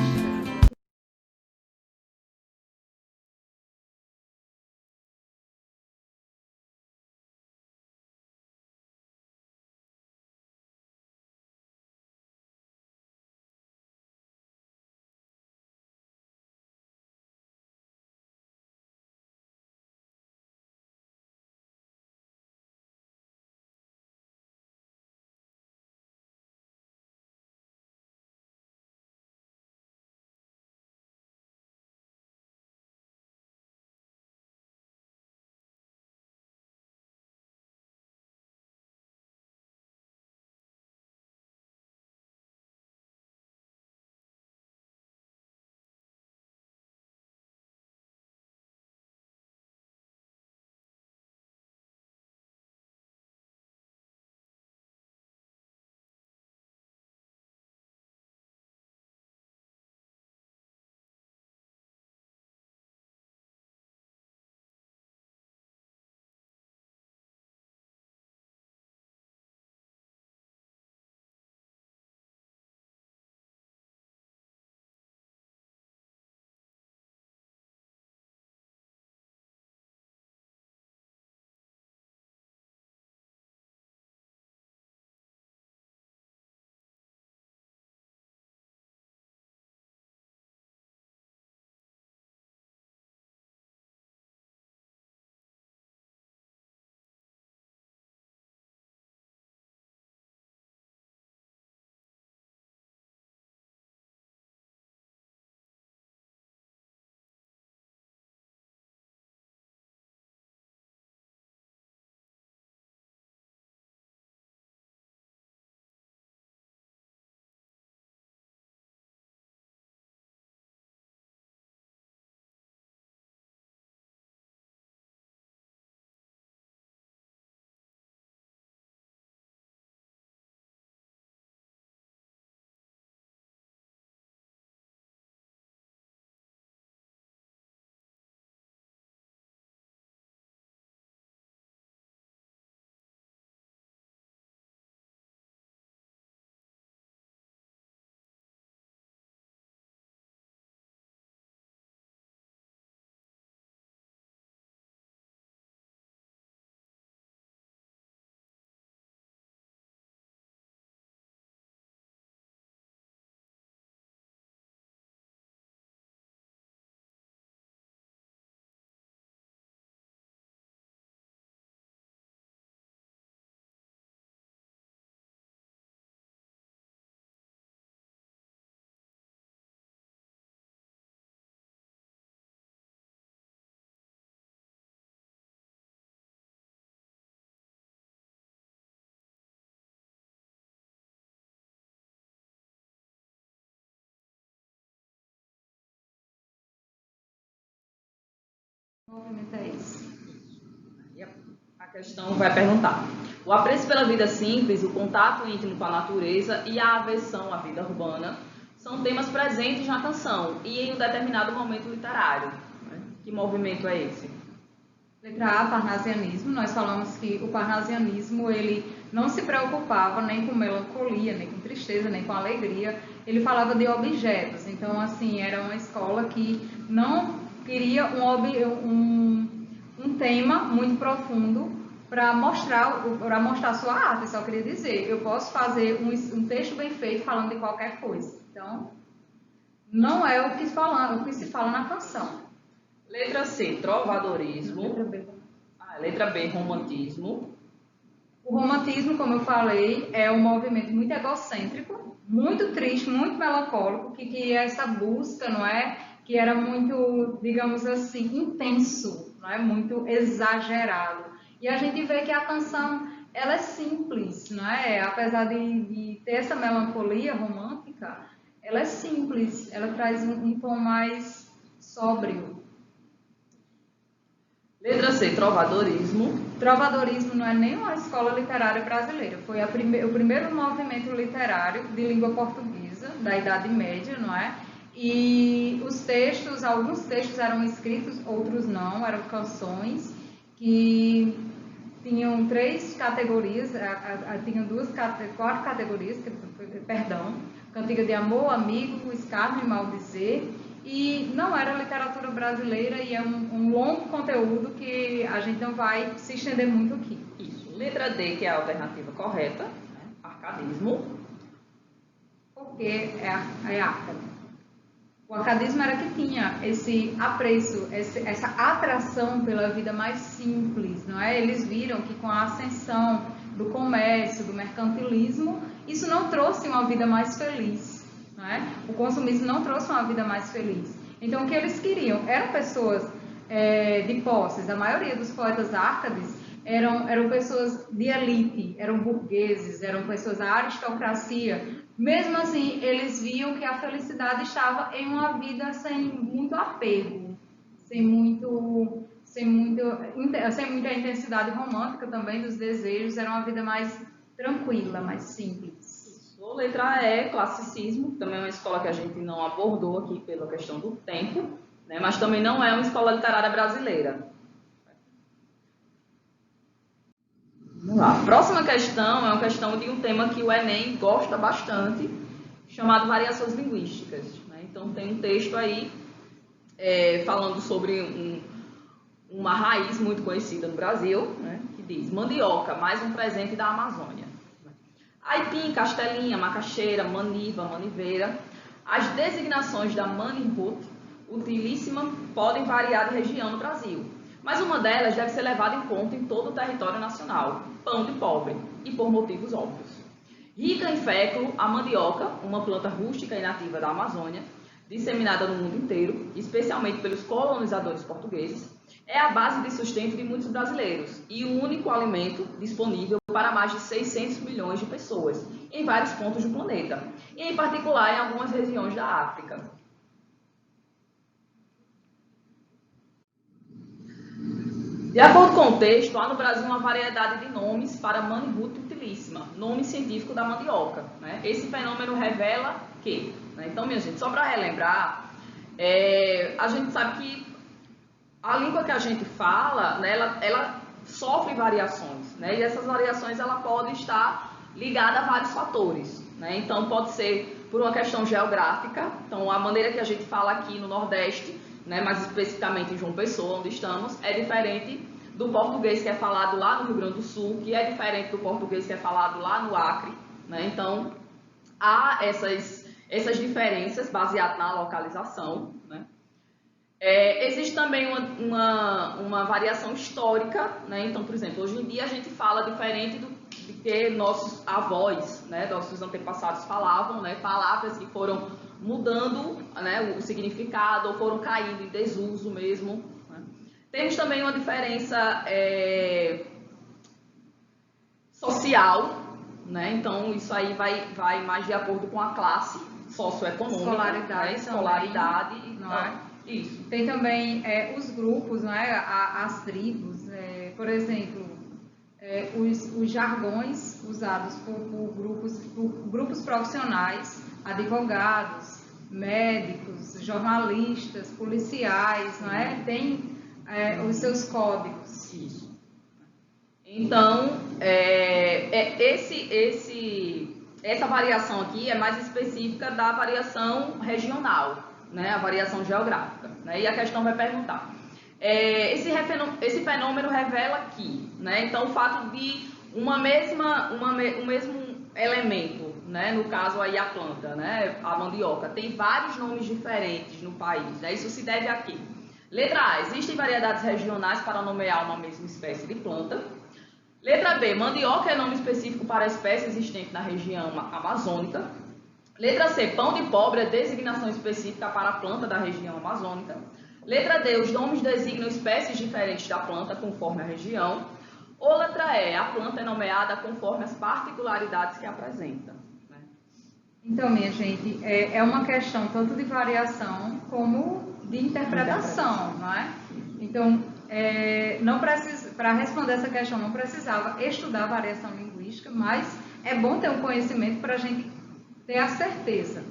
movimento é esse. E a questão vai perguntar: o apreço pela vida simples, o contato íntimo com a natureza e a aversão à vida urbana são temas presentes na canção e em um determinado momento literário. Que movimento é esse? Letra A, parnasianismo. Nós falamos que o parnasianismo ele não se preocupava nem com melancolia, nem com tristeza, nem com alegria. Ele falava de objetos. Então, assim, era uma escola que não queria um tema muito profundo para mostrar sua arte. Só queria dizer, eu posso fazer um texto bem feito falando de qualquer coisa. Então, não é o que se fala na canção. Letra C, trovadorismo. Letra B. Letra B, romantismo. O romantismo, como eu falei, é um movimento muito egocêntrico, muito triste, muito melancólico, que é essa busca, não é? Que era muito, digamos assim, intenso, não é? Muito exagerado. E a gente vê que a canção, ela é simples, não é? Apesar de ter essa melancolia romântica, ela é simples, ela traz um tom mais sóbrio. Letra C, trovadorismo. Trovadorismo não é nem uma escola literária brasileira, foi o primeiro movimento literário de língua portuguesa da Idade Média, não é? E os textos, alguns textos eram escritos, outros não, eram canções que tinham 3 categorias, tinham 4 categorias, perdão, cantiga de amor, amigo, escárnio e maldizer. E não era literatura brasileira e é um longo conteúdo que a gente não vai se estender muito aqui. Isso. Letra D, que é a alternativa correta, né? Arcadismo. Porque é arcade. O arcadismo era que tinha esse apreço, essa atração pela vida mais simples, não é? Eles viram que com a ascensão do comércio, do mercantilismo, isso não trouxe uma vida mais feliz. Não é? O consumismo não trouxe uma vida mais feliz. Então, o que eles queriam eram pessoas de posses. A maioria dos poetas árcades eram pessoas de elite, eram burgueses, eram pessoas da aristocracia. Mesmo assim, eles viam que a felicidade estava em uma vida sem muito apego, sem muita intensidade romântica também dos desejos. Era uma vida mais tranquila, mais simples. Letra E, classicismo, também é uma escola que a gente não abordou aqui pela questão do tempo, né, mas também não é uma escola literária brasileira. Vamos lá. Próxima questão é uma questão de um tema que o Enem gosta bastante, chamado variações linguísticas. Né? Então tem um texto aí falando sobre uma raiz muito conhecida no Brasil, né, que diz: mandioca, mais um presente da Amazônia. Aipim, castelinha, macaxeira, maniva, maniveira. As designações da manihut utilíssima podem variar de região no Brasil, mas uma delas deve ser levada em conta em todo o território nacional: pão de pobre, e por motivos óbvios. Rica em féculo, a mandioca, uma planta rústica e nativa da Amazônia, disseminada no mundo inteiro, especialmente pelos colonizadores portugueses, é a base de sustento de muitos brasileiros e o único alimento disponível para mais de 600 milhões de pessoas em vários pontos do planeta, e em particular em algumas regiões da África. De acordo com o texto, há no Brasil uma variedade de nomes para manihut utilíssima, nome científico da mandioca. Né? Esse fenômeno revela que, né? Então, minha gente, só para relembrar, a gente sabe que a língua que a gente fala, né, ela sofre variações, né, e essas variações ela pode estar ligada a vários fatores. Né? Então, pode ser por uma questão geográfica. Então, a maneira que a gente fala aqui no Nordeste, né, mais especificamente em João Pessoa, onde estamos, é diferente do português que é falado lá no Rio Grande do Sul, que é diferente do português que é falado lá no Acre. Né? Então, há essas diferenças baseadas na localização. Né? Existe também uma variação histórica. Né? Então, por exemplo, hoje em dia a gente fala diferente do que nossos avós, né, nossos antepassados falavam, né, palavras que foram mudando, né, o significado ou foram caindo em desuso mesmo. Né. Temos também uma diferença social, né, então isso aí vai mais de acordo com a classe socioeconômica, escolaridade, não é? Isso. Tem também os grupos, né? As tribos, por exemplo, os jargões usados por grupos profissionais, advogados, médicos, jornalistas, policiais, não é? Tem os seus códigos. Isso. Então, essa variação aqui é mais específica da variação regional, né? A variação geográfica. Né? E a questão vai perguntar. Esse fenômeno revela que, né? Então, o fato de um mesmo elemento, né? No caso aí a planta, né? A mandioca, tem vários nomes diferentes no país. Né? Isso se deve a quê? Letra A, existem variedades regionais para nomear uma mesma espécie de planta. Letra B, mandioca é nome específico para a espécie existente na região amazônica. Letra C, pão de pobre é designação específica para a planta da região amazônica. Letra D, os nomes designam espécies diferentes da planta conforme a região. Ou letra E, a planta é nomeada conforme as particularidades que apresenta. Né? Então, minha gente, é uma questão tanto de variação como de interpretação, não é? Então, para responder essa questão, não precisava estudar variação linguística, mas é bom ter um conhecimento para a gente ter a certeza.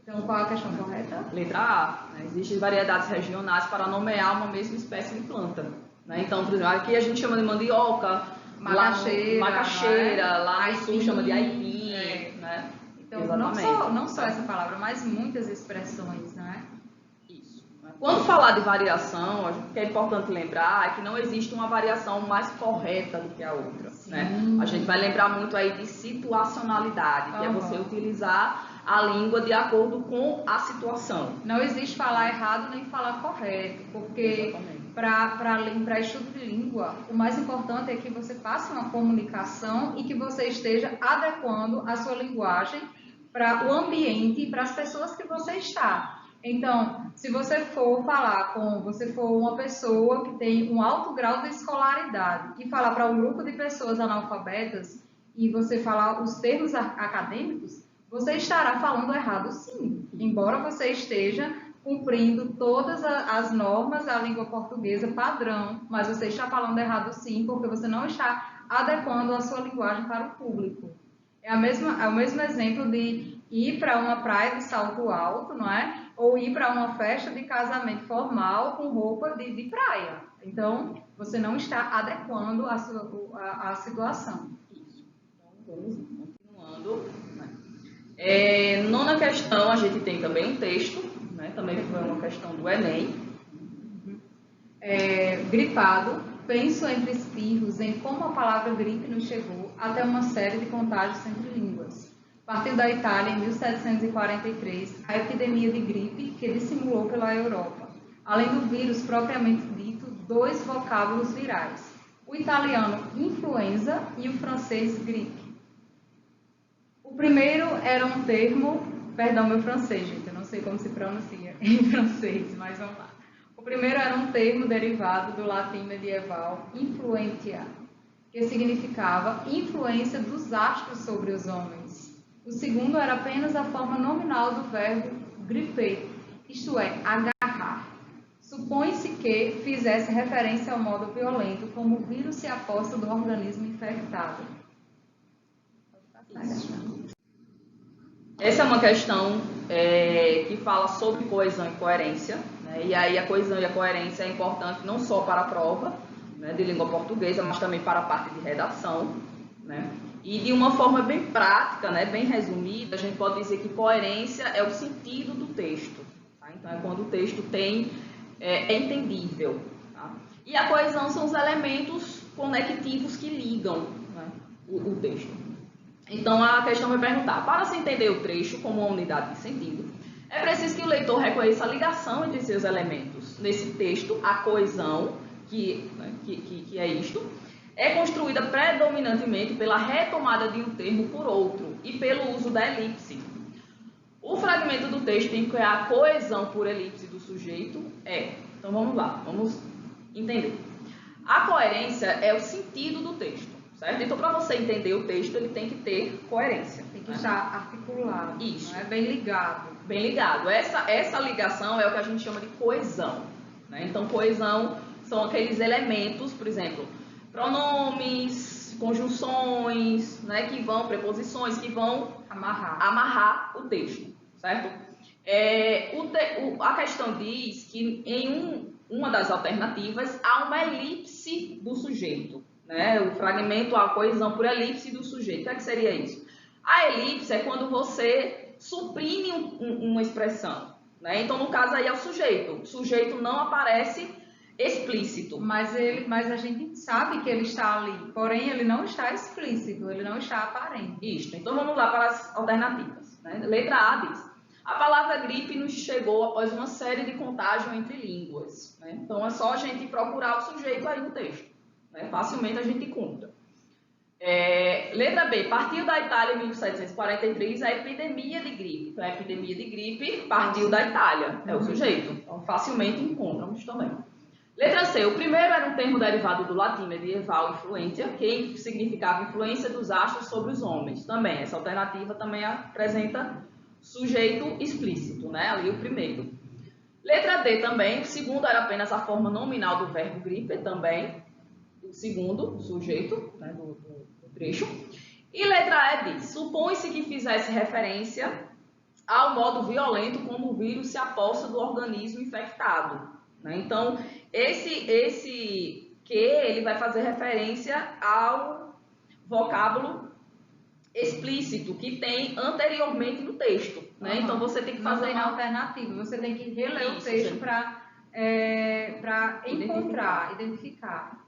Então, qual é a questão correta? Letra A. Né? Existem variedades regionais para nomear uma mesma espécie de planta. Né? Então, por exemplo, aqui a gente chama de mandioca, macaxeira, lá no sul chama de aipim. Né? Então, não só essa palavra, mas muitas expressões, né? Quando falar de variação, o que é importante lembrar é que não existe uma variação mais correta do que a outra. Né? A gente vai lembrar muito aí de situacionalidade, que é você utilizar a língua de acordo com a situação. Não existe falar errado nem falar correto, porque para estudo de língua, o mais importante é que você faça uma comunicação e que você esteja adequando a sua linguagem para o ambiente e para as pessoas que você está. Então, se você for uma pessoa que tem um alto grau de escolaridade e falar para um grupo de pessoas analfabetas e você falar os termos acadêmicos, você estará falando errado sim, embora você esteja cumprindo todas as normas da língua portuguesa padrão, mas você está falando errado sim, porque você não está adequando a sua linguagem para o público. É o mesmo exemplo de ir para uma praia de salto alto, não é? Ou ir para uma festa de casamento formal com roupa de praia. Então, você não está adequando a situação. Isso. Então, vamos continuando. Nona questão, a gente tem também um texto, né? Também foi uma questão do Enem. Gripado, penso entre espirros em como a palavra gripe nos chegou até uma série de contágios entre línguas. Partiu da Itália em 1743 a epidemia de gripe que dissimulou pela Europa. Além do vírus propriamente dito, 2 vocábulos virais. O italiano influenza e o francês gripe. O primeiro era um termo, perdão meu francês, gente, eu não sei como se pronuncia em francês, mas vamos lá. O primeiro era um termo derivado do latim medieval influentia, que significava influência dos astros sobre os homens. O segundo era apenas a forma nominal do verbo gripper, isto é, agarrar. Supõe-se que fizesse referência ao modo violento como o vírus se aposta do organismo infectado. Essa é uma questão que fala sobre coesão e coerência. Né? E aí a coesão e a coerência é importante não só para a prova, né, de língua portuguesa, mas também para a parte de redação. Né? E de uma forma bem prática, né, bem resumida, a gente pode dizer que coerência é o sentido do texto. Tá? Então, é quando o texto é entendível. Tá? E a coesão são os elementos conectivos que ligam, né, o texto. Então, a questão vai perguntar, para se entender o trecho como uma unidade de sentido, é preciso que o leitor reconheça a ligação entre seus elementos. Nesse texto, a coesão, que é isto, é construída predominantemente pela retomada de um termo por outro e pelo uso da elipse. O fragmento do texto em que a coesão por elipse do sujeito é... Então, vamos lá, vamos entender. A coerência é o sentido do texto, certo? Então, para você entender o texto, ele tem que ter coerência. Tem que estar articulado, Isso. Né? Bem ligado. Bem ligado. Essa ligação é o que a gente chama de coesão, né? Então, coesão são aqueles elementos, por exemplo, pronomes, conjunções, né, que vão, preposições, que vão amarrar o texto, certo? A questão diz que em uma das alternativas há uma elipse do sujeito, né? O fragmento, a coesão por elipse do sujeito. O que seria isso? A elipse é quando você suprime uma expressão, né? Então, no caso aí é o sujeito. O sujeito não aparece explícito. Mas a gente sabe que ele está ali, porém ele não está explícito, ele não está aparente. Isso. Então, vamos lá para as alternativas, né? Letra A diz: a palavra gripe nos chegou após uma série de contágio entre línguas, né? Então, é só a gente procurar o sujeito aí no texto, né? Facilmente a gente encontra. Letra B, partiu da Itália em 1743 a epidemia de gripe. Então, a epidemia de gripe partiu da Itália, é o sujeito. Então, facilmente encontramos também. Letra C, o primeiro era um termo derivado do latim medieval influentia, que significava influência dos astros sobre os homens. Também, essa alternativa também apresenta sujeito explícito, né? Ali o primeiro. Letra D também, o segundo era apenas a forma nominal do verbo gripe, também o segundo, sujeito, né, do trecho. E letra E diz: supõe-se que fizesse referência ao modo violento como o vírus se aposta do organismo infectado, né? Então, esse que ele vai fazer referência ao vocábulo explícito que tem anteriormente no texto, né? Então, você tem que fazer uma alternativa, você tem que reler o texto para identificar.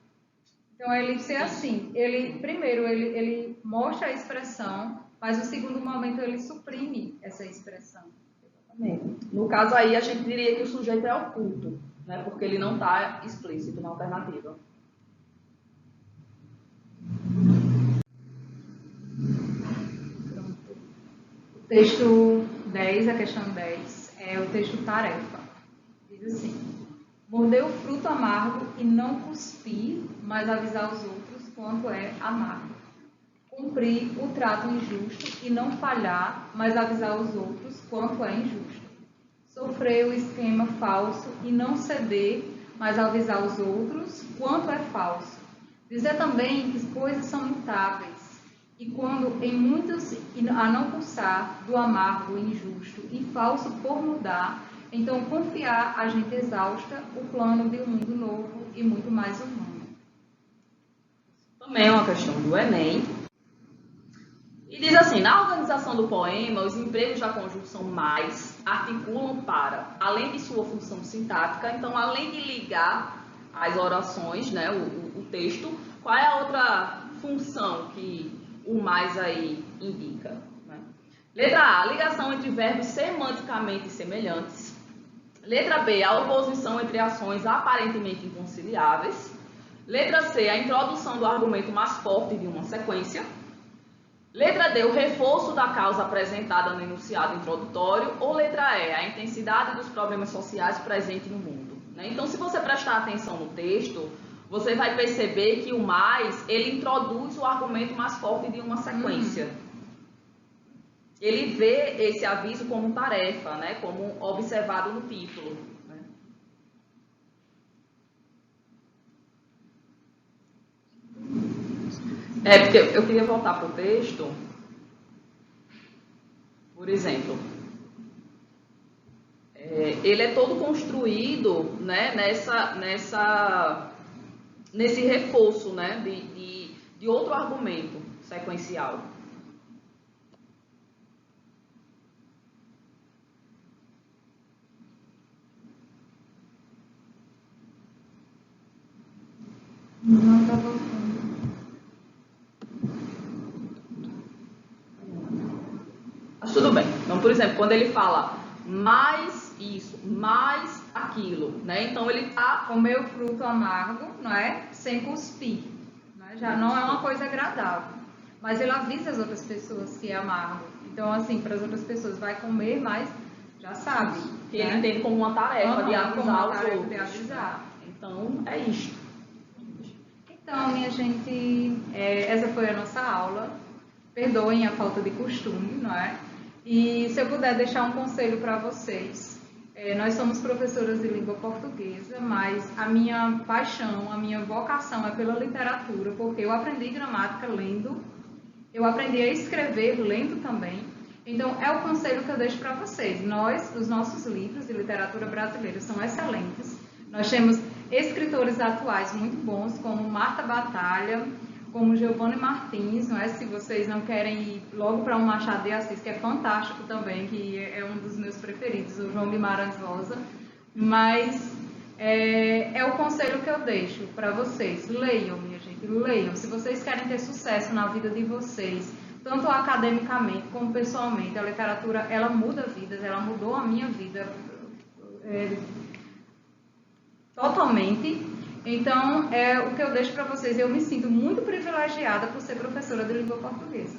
Então, a elipse é assim, primeiro ele mostra a expressão, mas no segundo momento ele suprime essa expressão. Exatamente. No caso aí, a gente diria que o sujeito é oculto, né? Porque ele não está explícito na alternativa. O texto 10, a questão 10, é o texto tarefa. Diz assim: morder o fruto amargo e não cuspir, mas avisar os outros quanto é amargo. Cumprir o trato injusto e não falhar, mas avisar os outros quanto é injusto. Sofrer o esquema falso e não ceder, mas avisar os outros quanto é falso. Dizer também que as coisas são mutáveis, e quando em muitos a não pulsar do amargo, injusto e falso por mudar, então confiar a gente exausta o plano de um mundo novo e muito mais humano. Também é uma questão do Enem. E diz assim: na organização do poema, os empregos da conjunção mais articulam para, além de sua função sintática, então além de ligar as orações, né, o texto, qual é a outra função que o mais aí indica? Né? Letra A, ligação entre verbos semanticamente semelhantes. Letra B, a oposição entre ações aparentemente inconciliáveis. Letra C, a introdução do argumento mais forte de uma sequência. Letra D, o reforço da causa apresentada no enunciado introdutório. Ou letra E, a intensidade dos problemas sociais presentes no mundo. Né? Então, se você prestar atenção no texto, você vai perceber que o mais, ele introduz o argumento mais forte de uma sequência. Ele vê esse aviso como tarefa, né? Como observado no título. Né? Porque eu queria voltar para o texto. Por exemplo, ele é todo construído, né, nesse reforço, né, de outro argumento sequencial. Não está voltando. Mas tudo bem. Então, por exemplo, quando ele fala mais isso, mais aquilo, né? Então ele está... comer o fruto amargo, não é? Sem cuspir. Né? Já não é uma coisa agradável. Mas ele avisa as outras pessoas que é amargo. Então, assim, para as outras pessoas, vai comer, mas já sabe. Que né? ele entende como uma tarefa de avisar os outros. De avisar. Então, é isto. Então, minha gente, essa foi a nossa aula. Perdoem a falta de costume, não é? E se eu puder deixar um conselho para vocês, nós somos professoras de língua portuguesa, mas a minha paixão, a minha vocação é pela literatura, porque eu aprendi gramática lendo, eu aprendi a escrever lendo também. Então, é o conselho que eu deixo para vocês. Os nossos livros de literatura brasileira são excelentes. Nós temos escritores atuais muito bons, como Marta Batalha, como Giovanni Martins, não é? Se vocês não querem ir logo para um Machado de Assis, que é fantástico também, que é um dos meus preferidos, o João Guimarães Rosa. Mas é o conselho que eu deixo para vocês. Leiam, minha gente, leiam. Se vocês querem ter sucesso na vida de vocês, tanto academicamente como pessoalmente, a literatura, ela muda vidas, ela mudou a minha vida totalmente. Então, é o que eu deixo para vocês. Eu me sinto muito privilegiada por ser professora de língua portuguesa.